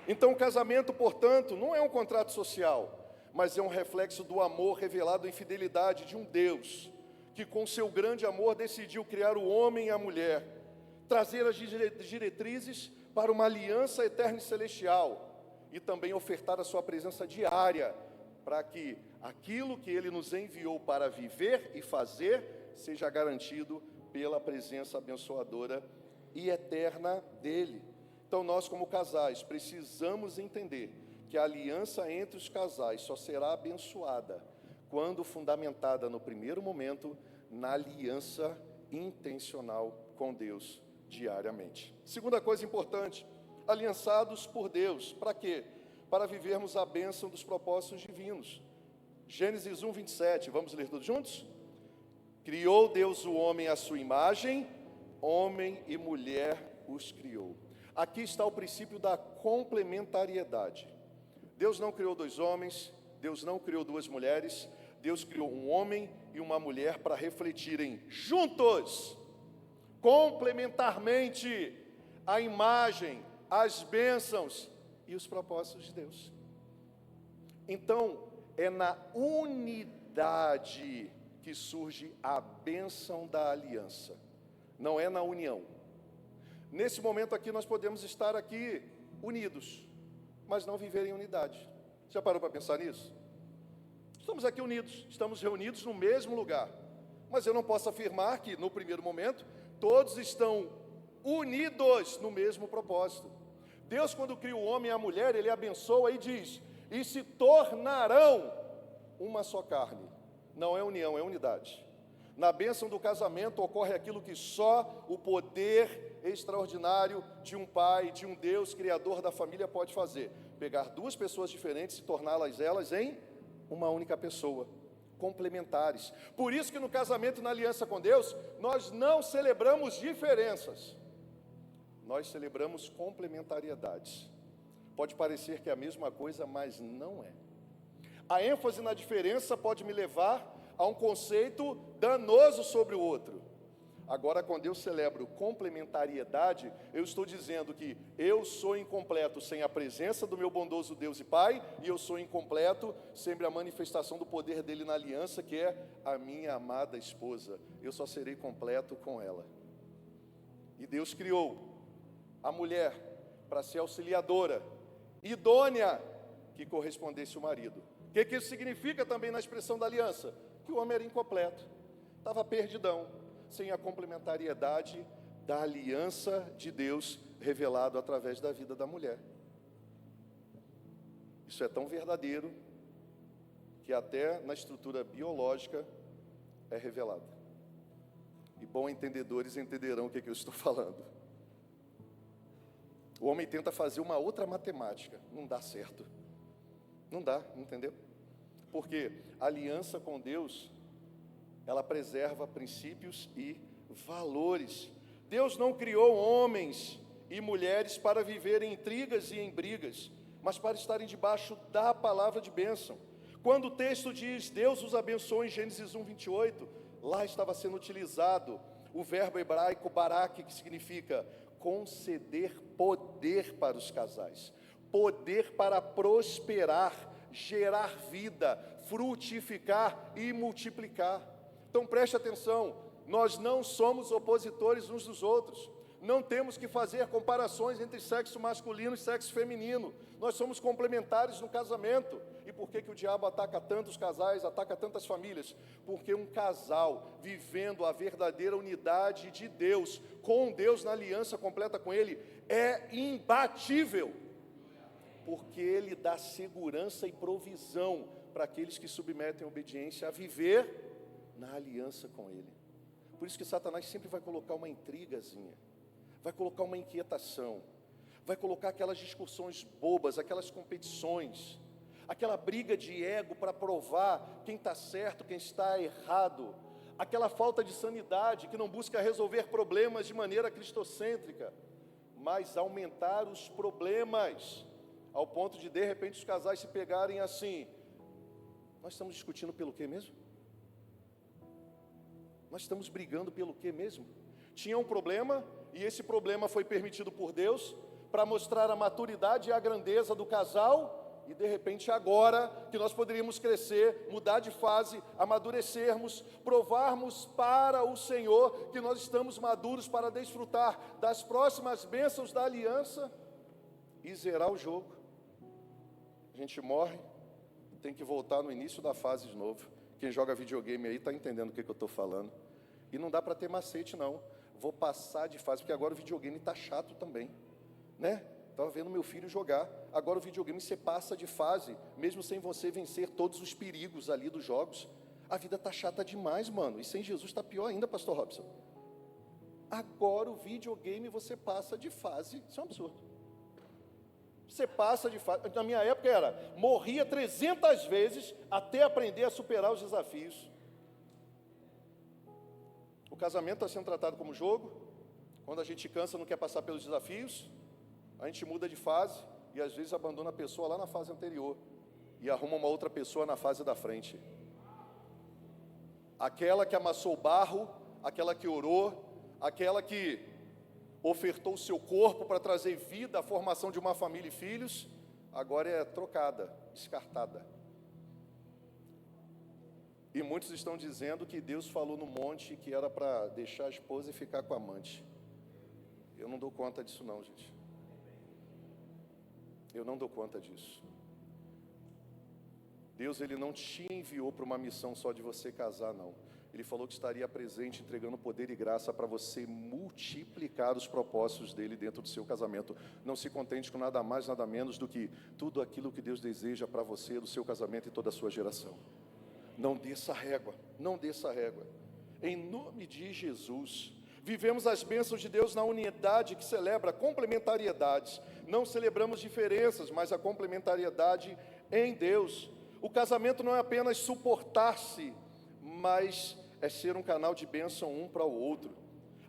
Então o casamento, portanto, não é um contrato social, mas é um reflexo do amor revelado em fidelidade de um Deus, que com seu grande amor decidiu criar o homem e a mulher, trazer as diretrizes para uma aliança eterna e celestial, e também ofertar a sua presença diária, para que aquilo que Ele nos enviou para viver e fazer, seja garantido pela presença abençoadora e eterna dEle. Então nós, como casais, precisamos entender que a aliança entre os casais só será abençoada quando fundamentada no primeiro momento na aliança intencional com Deus diariamente. Segunda coisa importante, aliançados por Deus, para quê? Para vivermos a bênção dos propósitos divinos. Gênesis 1, 27, vamos ler todos juntos? Criou Deus o homem à sua imagem, homem e mulher os criou. Aqui está o princípio da complementariedade. Deus não criou dois homens, Deus não criou duas mulheres, Deus criou um homem e uma mulher para refletirem juntos, complementarmente, a imagem, as bênçãos e os propósitos de Deus. Então, é na unidade que surge a bênção da aliança, não é na união. Nesse momento aqui nós podemos estar aqui unidos, mas não viver em unidade. Já parou para pensar nisso? Estamos aqui unidos, estamos reunidos no mesmo lugar, mas eu não posso afirmar que no primeiro momento todos estão unidos no mesmo propósito. Deus, quando cria o homem e a mulher, Ele abençoa e diz: e se tornarão uma só carne. Não é união, é unidade. Na bênção do casamento ocorre aquilo que só o poder extraordinário de um pai, de um Deus criador da família pode fazer: pegar duas pessoas diferentes e torná-las em uma única pessoa, complementares. Por isso que no casamento e na aliança com Deus, nós não celebramos diferenças, nós celebramos complementariedades. Pode parecer que é a mesma coisa, mas não é. A ênfase na diferença pode me levar a um conceito danoso sobre o outro. Agora, quando eu celebro complementariedade, eu estou dizendo que eu sou incompleto sem a presença do meu bondoso Deus e Pai, e eu sou incompleto sem a manifestação do poder dele na aliança, que é a minha amada esposa. Eu só serei completo com ela. E Deus criou a mulher para ser auxiliadora, idônea, que correspondesse ao marido. O que isso significa também na expressão da aliança? Que o homem era incompleto, estava perdidão, sem a complementariedade da aliança de Deus revelado através da vida da mulher. Isso é tão verdadeiro que até na estrutura biológica é revelado. E bons entendedores entenderão o que eu estou falando. O homem tenta fazer uma outra matemática, não dá certo. Não dá, entendeu? Porque a aliança com Deus, ela preserva princípios e valores. Deus não criou homens e mulheres para viverem em intrigas e em brigas, mas para estarem debaixo da palavra de bênção. Quando o texto diz, Deus os abençoou em Gênesis 1, 28, lá estava sendo utilizado o verbo hebraico barak, que significa conceder poder para os casais, poder para prosperar, gerar vida, frutificar e multiplicar. Então preste atenção, nós não somos opositores uns dos outros, não temos que fazer comparações entre sexo masculino e sexo feminino, nós somos complementares no casamento. E por que o diabo ataca tantos casais, ataca tantas famílias? Porque um casal vivendo a verdadeira unidade de Deus, com Deus na aliança completa com Ele, é imbatível, porque Ele dá segurança e provisão para aqueles que submetem a obediência a viver na aliança com Ele. Por isso que Satanás sempre vai colocar uma intrigazinha, vai colocar uma inquietação, vai colocar aquelas discussões bobas, aquelas competições, aquela briga de ego para provar quem está certo, quem está errado, aquela falta de sanidade que não busca resolver problemas de maneira cristocêntrica, mas aumentar os problemas, ao ponto de repente os casais se pegarem assim: nós estamos discutindo pelo quê mesmo? Nós estamos brigando pelo quê mesmo? Tinha um problema, e esse problema foi permitido por Deus, para mostrar a maturidade e a grandeza do casal, E de repente agora que nós poderíamos crescer, mudar de fase, amadurecermos, provarmos para o Senhor que nós estamos maduros para desfrutar das próximas bênçãos da aliança e zerar o jogo. A gente morre, tem que voltar no início da fase de novo. Quem joga videogame aí está entendendo o que eu estou falando. E não dá para ter macete não. Vou passar de fase, porque agora o videogame está chato também, né? Estava vendo meu filho jogar. Agora o videogame você passa de fase, mesmo sem você vencer todos os perigos ali dos jogos. A vida está chata demais, mano. E sem Jesus está pior ainda, pastor Robson. Agora o videogame você passa de fase. Isso é um absurdo. Você passa de fase. Na minha época era, morria 300 vezes até aprender a superar os desafios. O casamento está sendo tratado como jogo. Quando a gente cansa, não quer passar pelos desafios, a gente muda de fase e às vezes abandona a pessoa lá na fase anterior e arruma uma outra pessoa na fase da frente. Aquela que amassou o barro, aquela que orou, aquela que ofertou o seu corpo para trazer vida à formação de uma família e filhos, agora é trocada, descartada. E muitos estão dizendo que Deus falou no monte que era para deixar a esposa e ficar com a amante. Eu não dou conta disso não, gente. Eu não dou conta disso. Deus, Ele não te enviou para uma missão só de você casar, não. Ele falou que estaria presente, entregando poder e graça para você multiplicar os propósitos dEle dentro do seu casamento. Não se contente com nada mais, nada menos do que tudo aquilo que Deus deseja para você, do seu casamento e toda a sua geração. Não desça a régua, não desça a régua. Em nome de Jesus. Vivemos as bênçãos de Deus na unidade que celebra complementariedades. Não celebramos diferenças, mas a complementariedade em Deus. O casamento não é apenas suportar-se, mas é ser um canal de bênção um para o outro.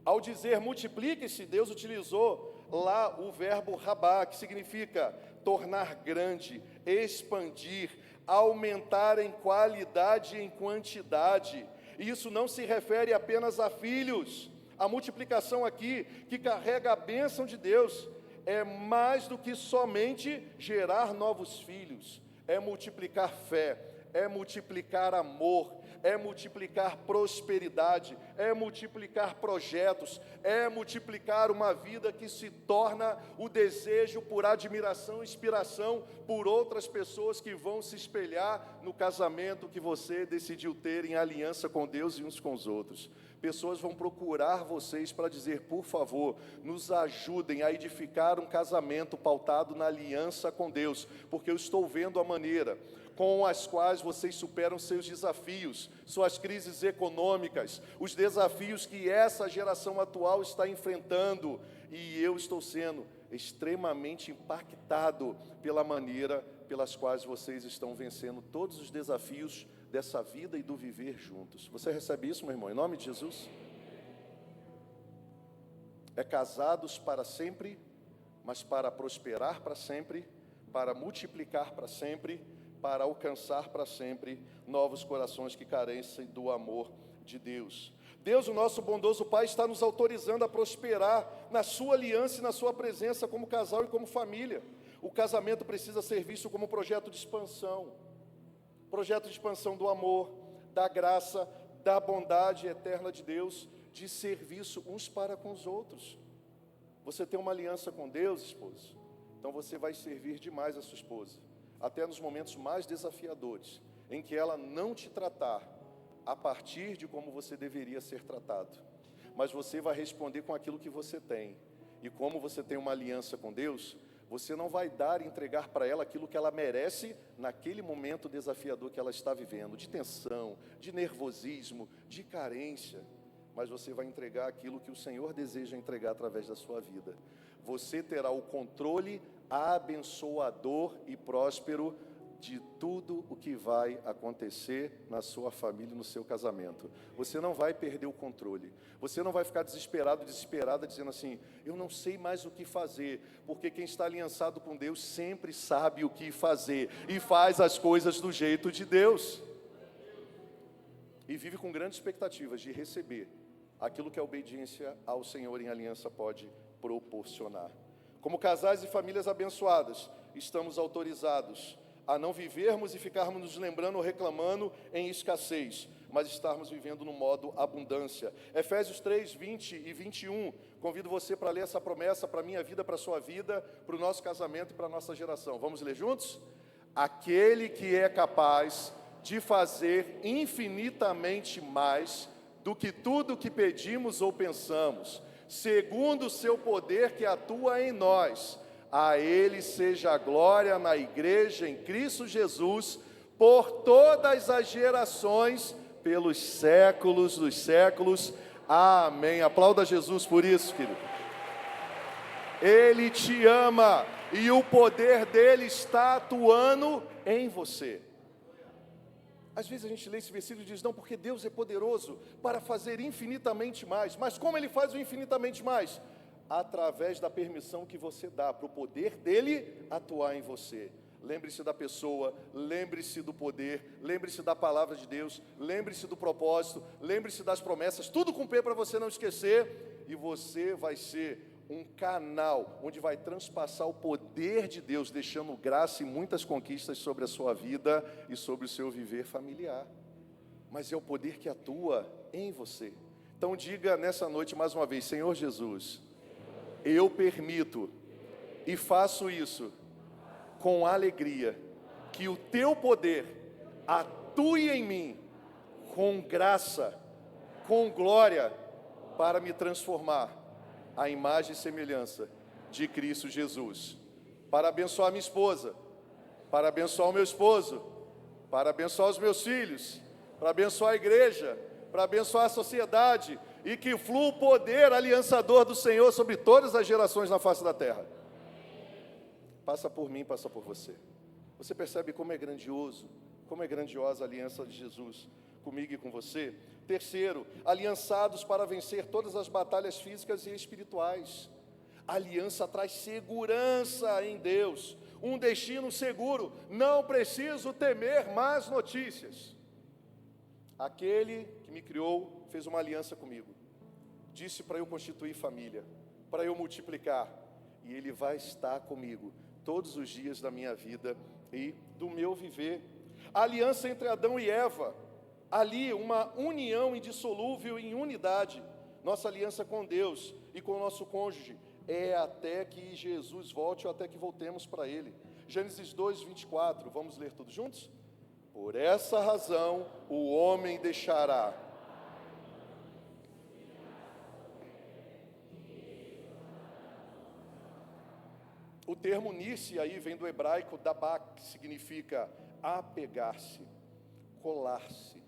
Ao dizer multiplique-se, Deus utilizou lá o verbo rabá, que significa tornar grande, expandir, aumentar em qualidade e em quantidade. E isso não se refere apenas a filhos. A multiplicação aqui, que carrega a bênção de Deus, é mais do que somente gerar novos filhos. É multiplicar fé, é multiplicar amor, é multiplicar prosperidade, é multiplicar projetos, é multiplicar uma vida que se torna o desejo por admiração, inspiração por outras pessoas que vão se espelhar no casamento que você decidiu ter em aliança com Deus e uns com os outros. Pessoas vão procurar vocês para dizer, por favor, nos ajudem a edificar um casamento pautado na aliança com Deus, porque eu estou vendo a maneira com as quais vocês superam seus desafios, suas crises econômicas, os desafios que essa geração atual está enfrentando, e eu estou sendo extremamente impactado pela maneira pelas quais vocês estão vencendo todos os desafios dessa vida e do viver juntos. Você recebe isso, meu irmão, em nome de Jesus? É casados para sempre, mas para prosperar para sempre, para multiplicar para sempre, para alcançar para sempre novos corações que carecem do amor de Deus. Deus, o nosso bondoso Pai, está nos autorizando a prosperar na sua aliança e na sua presença como casal e como família. O casamento precisa ser visto como um projeto de expansão do amor, da graça, da bondade eterna de Deus, de serviço uns para com os outros. Você tem uma aliança com Deus, esposa, então você vai servir demais a sua esposa, até nos momentos mais desafiadores, em que ela não te tratar a partir de como você deveria ser tratado, mas você vai responder com aquilo que você tem. E como você tem uma aliança com Deus, você não vai dar e entregar para ela aquilo que ela merece naquele momento desafiador que ela está vivendo, de tensão, de nervosismo, de carência, mas você vai entregar aquilo que o Senhor deseja entregar através da sua vida. Você terá o controle abençoador e próspero de tudo o que vai acontecer na sua família e no seu casamento. Você não vai perder o controle. Você não vai ficar desesperado, desesperada, dizendo assim, eu não sei mais o que fazer, porque quem está aliançado com Deus sempre sabe o que fazer e faz as coisas do jeito de Deus. E vive com grandes expectativas de receber aquilo que a obediência ao Senhor em aliança pode proporcionar. Como casais e famílias abençoadas, estamos autorizados a não vivermos e ficarmos nos lembrando ou reclamando em escassez, mas estarmos vivendo no modo abundância. Efésios 3, 20 e 21, convido você para ler essa promessa para a minha vida, para a sua vida, para o nosso casamento e para a nossa geração. Vamos ler juntos? Aquele que é capaz de fazer infinitamente mais do que tudo que pedimos ou pensamos, segundo o seu poder que atua em nós. A Ele seja a glória na igreja em Cristo Jesus, por todas as gerações, pelos séculos dos séculos. Amém. Aplauda Jesus por isso, querido. Ele te ama e o poder dele está atuando em você. Às vezes a gente lê esse versículo e diz, não, porque Deus é poderoso para fazer infinitamente mais. Mas como Ele faz o infinitamente mais? Através da permissão que você dá para o poder dele atuar em você. Lembre-se da pessoa, lembre-se do poder, lembre-se da palavra de Deus, lembre-se do propósito, lembre-se das promessas, tudo com P para você não esquecer, e você vai ser um canal onde vai transpassar o poder de Deus, deixando graça e muitas conquistas sobre a sua vida e sobre o seu viver familiar. Mas é o poder que atua em você. Então diga nessa noite mais uma vez, Senhor Jesus, eu permito e faço isso com alegria, que o teu poder atue em mim com graça, com glória, para me transformar a imagem e semelhança de Cristo Jesus, para abençoar minha esposa, para abençoar o meu esposo, para abençoar os meus filhos, para abençoar a igreja, para abençoar a sociedade, e que flua o poder aliançador do Senhor sobre todas as gerações na face da terra. Passa por mim, passa por você. Você percebe como é grandioso, como é grandiosa a aliança de Jesus comigo e com você? Terceiro, aliançados para vencer todas as batalhas físicas e espirituais. A aliança traz segurança em Deus, um destino seguro. Não preciso temer más notícias. Aquele que me criou fez uma aliança comigo. Disse para eu constituir família, para eu multiplicar. E Ele vai estar comigo todos os dias da minha vida e do meu viver. A aliança entre Adão e Eva, ali uma união indissolúvel em unidade. Nossa aliança com Deus e com o nosso cônjuge é até que Jesus volte ou até que voltemos para Ele. Gênesis 2, 24, vamos ler tudo juntos? Por essa razão o homem deixará. O termo nisse aí vem do hebraico dabak, que significa apegar-se, colar-se,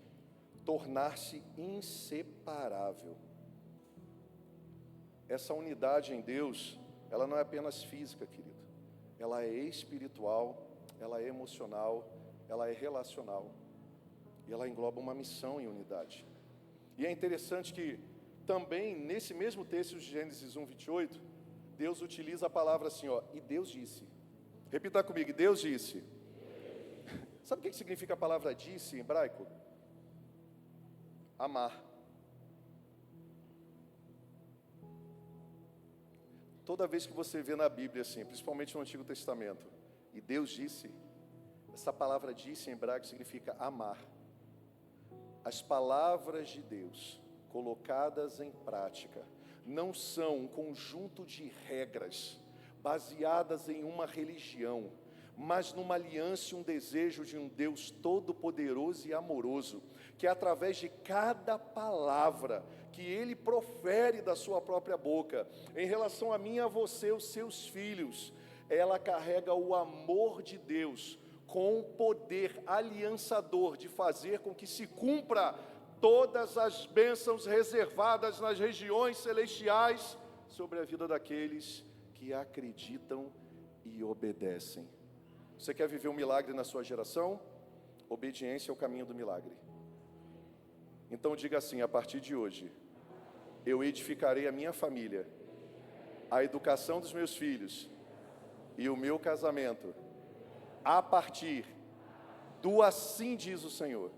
tornar-se inseparável. Essa unidade em Deus, ela não é apenas física, querido. Ela é espiritual, ela é emocional, ela é relacional. E ela engloba uma missão em unidade. E é interessante que também nesse mesmo texto de Gênesis 1, 28, Deus utiliza a palavra assim, ó, e Deus disse. Repita comigo, Deus disse. Sabe o que significa a palavra disse em hebraico? Amar. Toda vez que você vê na Bíblia assim, principalmente no Antigo Testamento, e Deus disse, essa palavra disse em hebraico significa amar. As palavras de Deus colocadas em prática não são um conjunto de regras baseadas em uma religião, mas numa aliança e um desejo de um Deus todo-poderoso e amoroso, que através de cada palavra que Ele profere da sua própria boca, em relação a mim e a você, os seus filhos, ela carrega o amor de Deus com o poder aliançador de fazer com que se cumpra todas as bênçãos reservadas nas regiões celestiais sobre a vida daqueles que acreditam e obedecem. Você quer viver um milagre na sua geração? Obediência é o caminho do milagre. Então diga assim, a partir de hoje, eu edificarei a minha família, a educação dos meus filhos e o meu casamento, a partir do assim diz o Senhor.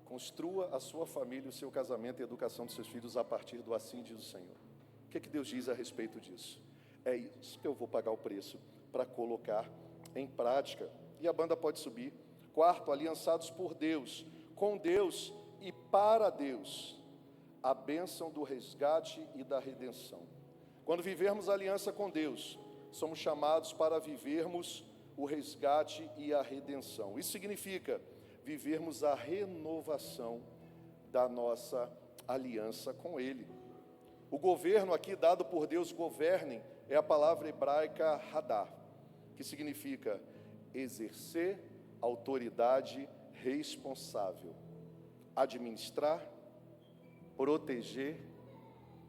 Construa a sua família, o seu casamento e a educação dos seus filhos a partir do assim diz o Senhor. O que Deus diz a respeito disso? É isso que eu vou pagar o preço para colocar em prática. E a banda pode subir. Quarto, aliançados por Deus, com Deus e para Deus, a bênção do resgate e da redenção. Quando vivermos a aliança com Deus, somos chamados para vivermos o resgate e a redenção. Isso significa vivermos a renovação da nossa aliança com Ele. O governo aqui dado por Deus, governem, é a palavra hebraica hadar, que significa exercer autoridade responsável, administrar, proteger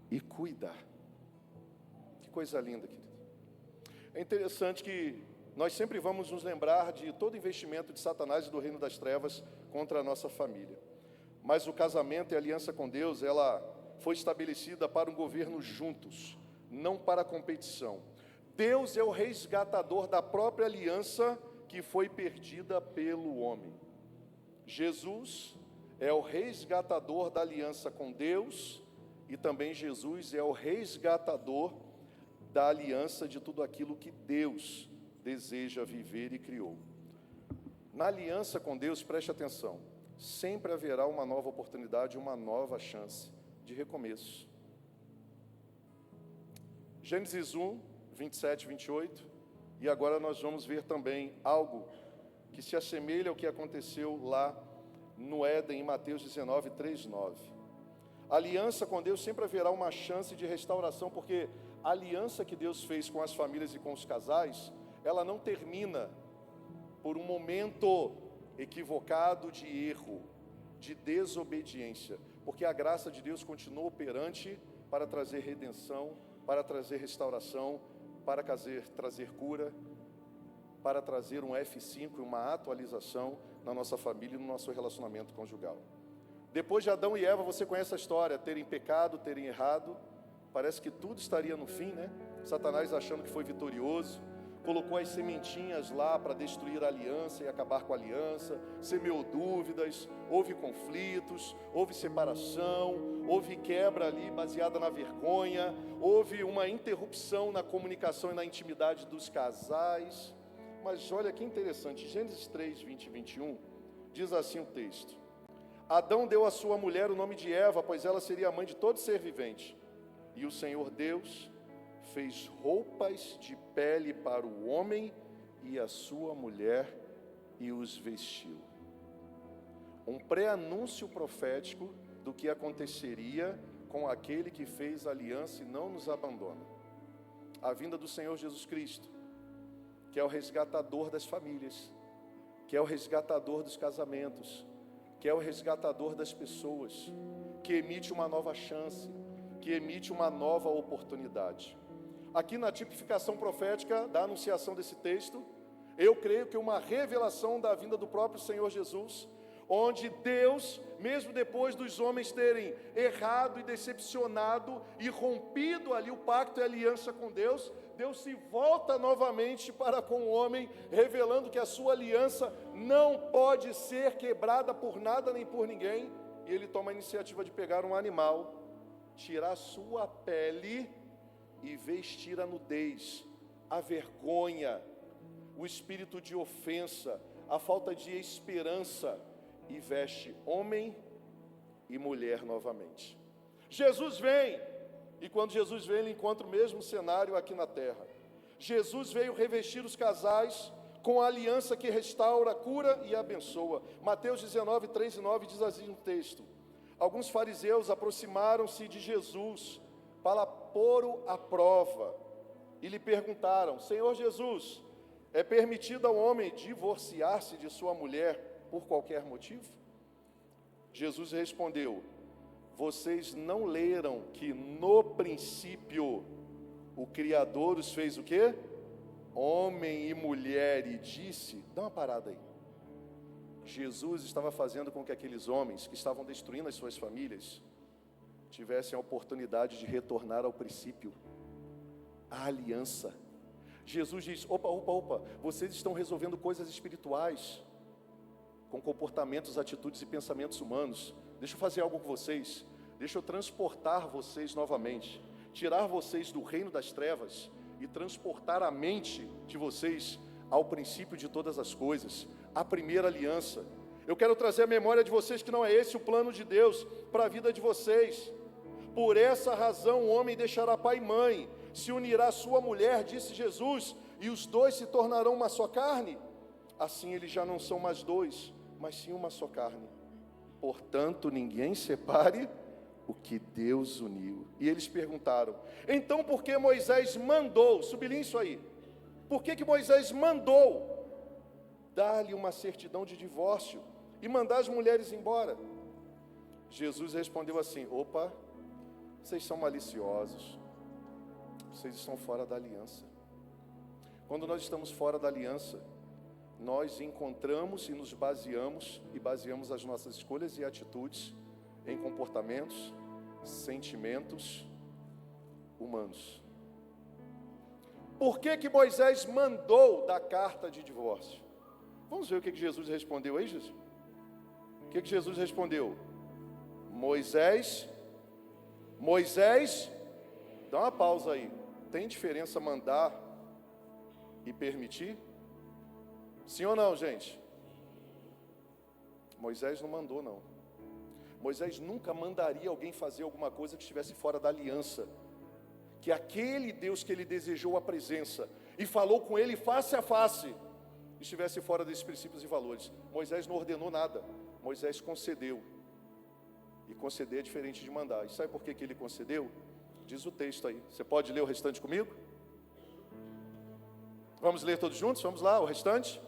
e cuidar. Que coisa linda, querido. É interessante que nós sempre vamos nos lembrar de todo investimento de Satanás e do reino das trevas contra a nossa família. Mas o casamento e a aliança com Deus, ela foi estabelecida para um governo juntos, não para competição. Deus é o resgatador da própria aliança que foi perdida pelo homem. Jesus é o resgatador da aliança com Deus e também Jesus é o resgatador da aliança de tudo aquilo que Deus deseja viver e criou. Na aliança com Deus, preste atenção, sempre haverá uma nova oportunidade, uma nova chance de recomeço. Gênesis 1, 27 e 28, e agora nós vamos ver também algo que se assemelha ao que aconteceu lá no Éden, em Mateus 19, 3, 9. A aliança com Deus sempre haverá uma chance de restauração, porque a aliança que Deus fez com as famílias e com os casais, ela não termina por um momento equivocado de erro, de desobediência, porque a graça de Deus continua operante para trazer redenção, para trazer restauração, para trazer cura, para trazer um F5, uma atualização na nossa família e no nosso relacionamento conjugal. Depois de Adão e Eva, você conhece a história, terem pecado, terem errado, parece que tudo estaria no fim, né? Satanás achando que foi vitorioso, colocou as sementinhas lá para destruir a aliança e acabar com a aliança, semeou dúvidas, houve conflitos, houve separação, houve quebra ali baseada na vergonha, houve uma interrupção na comunicação e na intimidade dos casais. Mas olha que interessante, Gênesis 3, 20 e 21, diz assim o texto: Adão deu à sua mulher o nome de Eva, pois ela seria a mãe de todo ser vivente. E o Senhor Deus fez roupas de pele para o homem e a sua mulher e os vestiu. Um pré-anúncio profético do que aconteceria com aquele que fez aliança e não nos abandona. A vinda do Senhor Jesus Cristo, que é o resgatador das famílias, que é o resgatador dos casamentos, que é o resgatador das pessoas, que emite uma nova chance, que emite uma nova oportunidade. Aqui na tipificação profética da anunciação desse texto, eu creio que uma revelação da vinda do próprio Senhor Jesus, onde Deus, mesmo depois dos homens terem errado e decepcionado e rompido ali o pacto e a aliança com Deus, Deus se volta novamente para com o homem, revelando que a sua aliança não pode ser quebrada por nada nem por ninguém, e ele toma a iniciativa de pegar um animal, tirar sua pele e vestir a nudez, a vergonha, o espírito de ofensa, a falta de esperança, e veste homem e mulher novamente. Jesus vem, e quando Jesus vem, ele encontra o mesmo cenário aqui na terra. Jesus veio revestir os casais com a aliança que restaura, cura e abençoa. Mateus 19, 3 e 9 diz assim no texto: alguns fariseus aproximaram-se de Jesus para pô-lo à prova e lhe perguntaram: Senhor Jesus, é permitido ao homem divorciar-se de sua mulher por qualquer motivo? Jesus respondeu: vocês não leram que no princípio o Criador os fez o quê? Homem e mulher, e disse... Dá uma parada aí. Jesus estava fazendo com que aqueles homens que estavam destruindo as suas famílias tivessem a oportunidade de retornar ao princípio, à aliança. Jesus diz: opa, vocês estão resolvendo coisas espirituais com comportamentos, atitudes e pensamentos humanos. Deixa eu fazer algo com vocês, deixa eu transportar vocês novamente, tirar vocês do reino das trevas e transportar a mente de vocês ao princípio de todas as coisas, a primeira aliança. Eu quero trazer a memória de vocês que não é esse o plano de Deus para a vida de vocês. Por essa razão o homem deixará pai e mãe, se unirá à sua mulher, disse Jesus, e os dois se tornarão uma só carne. Assim eles já não são mais dois, mas sim uma só carne. Portanto, ninguém separe o que Deus uniu. E eles perguntaram: então por que Moisés mandou, sublinhe isso aí, por que Moisés mandou dar-lhe uma certidão de divórcio e mandar as mulheres embora? Jesus respondeu assim: opa, vocês são maliciosos, vocês estão fora da aliança. Quando nós estamos fora da aliança, nós encontramos e nos baseamos as nossas escolhas e atitudes em comportamentos, sentimentos humanos. Por que Moisés mandou dar carta de divórcio? Vamos ver o que Jesus respondeu aí, Jesus? O que Jesus respondeu? Moisés, dá uma pausa aí. Tem diferença mandar e permitir? Sim ou não, gente? Moisés não mandou, não. Moisés nunca mandaria alguém fazer alguma coisa que estivesse fora da aliança. Que aquele Deus que ele desejou a presença e falou com ele face a face, estivesse fora desses princípios e valores. Moisés não ordenou nada, Moisés concedeu. E conceder é diferente de mandar. E sabe por que ele concedeu? Diz o texto aí. Você pode ler o restante comigo? Vamos ler todos juntos? Vamos lá, o restante.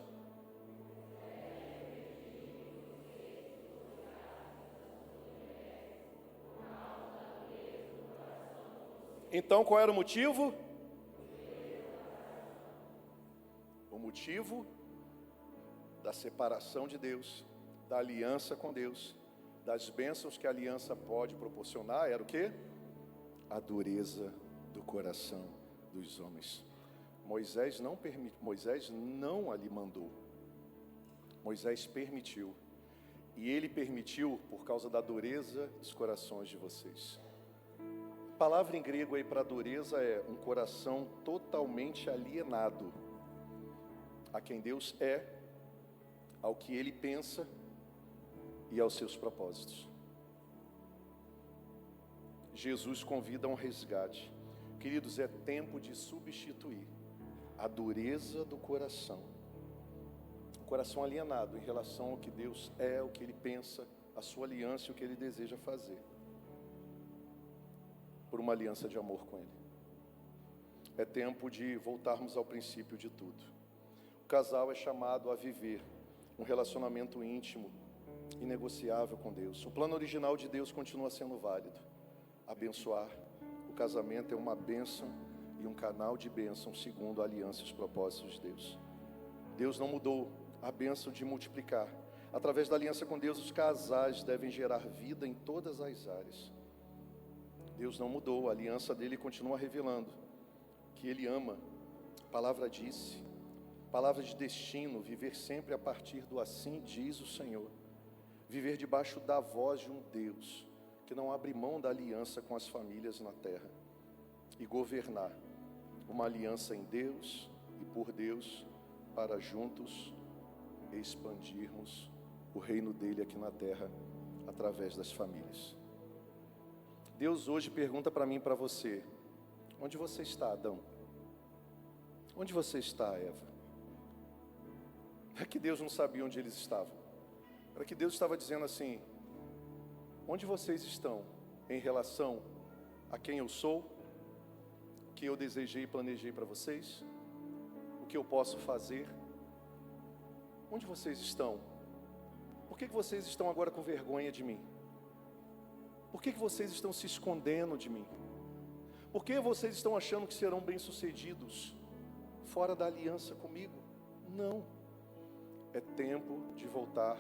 Então, qual era o motivo? O motivo da separação de Deus, da aliança com Deus, das bênçãos que a aliança pode proporcionar, era o quê? A dureza do coração dos homens. Moisés não ali mandou. Moisés permitiu. E ele permitiu por causa da dureza dos corações de vocês. A palavra em grego aí para dureza é um coração totalmente alienado a quem Deus é, ao que Ele pensa e aos seus propósitos. Jesus convida a um resgate. Queridos, é tempo de substituir a dureza do coração. O coração alienado em relação ao que Deus é, o que Ele pensa, a sua aliança e o que Ele deseja fazer, por uma aliança de amor com Ele. É tempo de voltarmos ao princípio de tudo. O casal é chamado a viver um relacionamento íntimo, inegociável com Deus. O plano original de Deus continua sendo válido. Abençoar. O casamento é uma bênção e um canal de bênção segundo a aliança e os propósitos de Deus. Deus não mudou a bênção de multiplicar. Através da aliança com Deus, os casais devem gerar vida em todas as áreas. Deus não mudou, a aliança dele continua revelando que Ele ama. A palavra disse, palavra de destino, viver sempre a partir do assim diz o Senhor. Viver debaixo da voz de um Deus que não abre mão da aliança com as famílias na terra. E governar uma aliança em Deus e por Deus, para juntos expandirmos o reino dele aqui na terra, através das famílias. Deus hoje pergunta para mim e para você: onde você está, Adão? Onde você está, Eva? É que Deus não sabia onde eles estavam. Era que Deus estava dizendo assim: onde vocês estão em relação a quem eu sou, o que eu desejei e planejei para vocês, o que eu posso fazer? Onde vocês estão? Por que vocês estão agora com vergonha de mim? Por que vocês estão se escondendo de mim? Por que vocês estão achando que serão bem-sucedidos fora da aliança comigo? Não. É tempo de voltar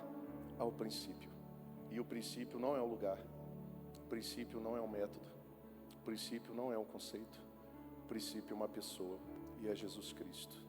ao princípio. E o princípio não é o lugar. O princípio não é o método. O princípio não é o conceito. O princípio é uma pessoa, e é Jesus Cristo.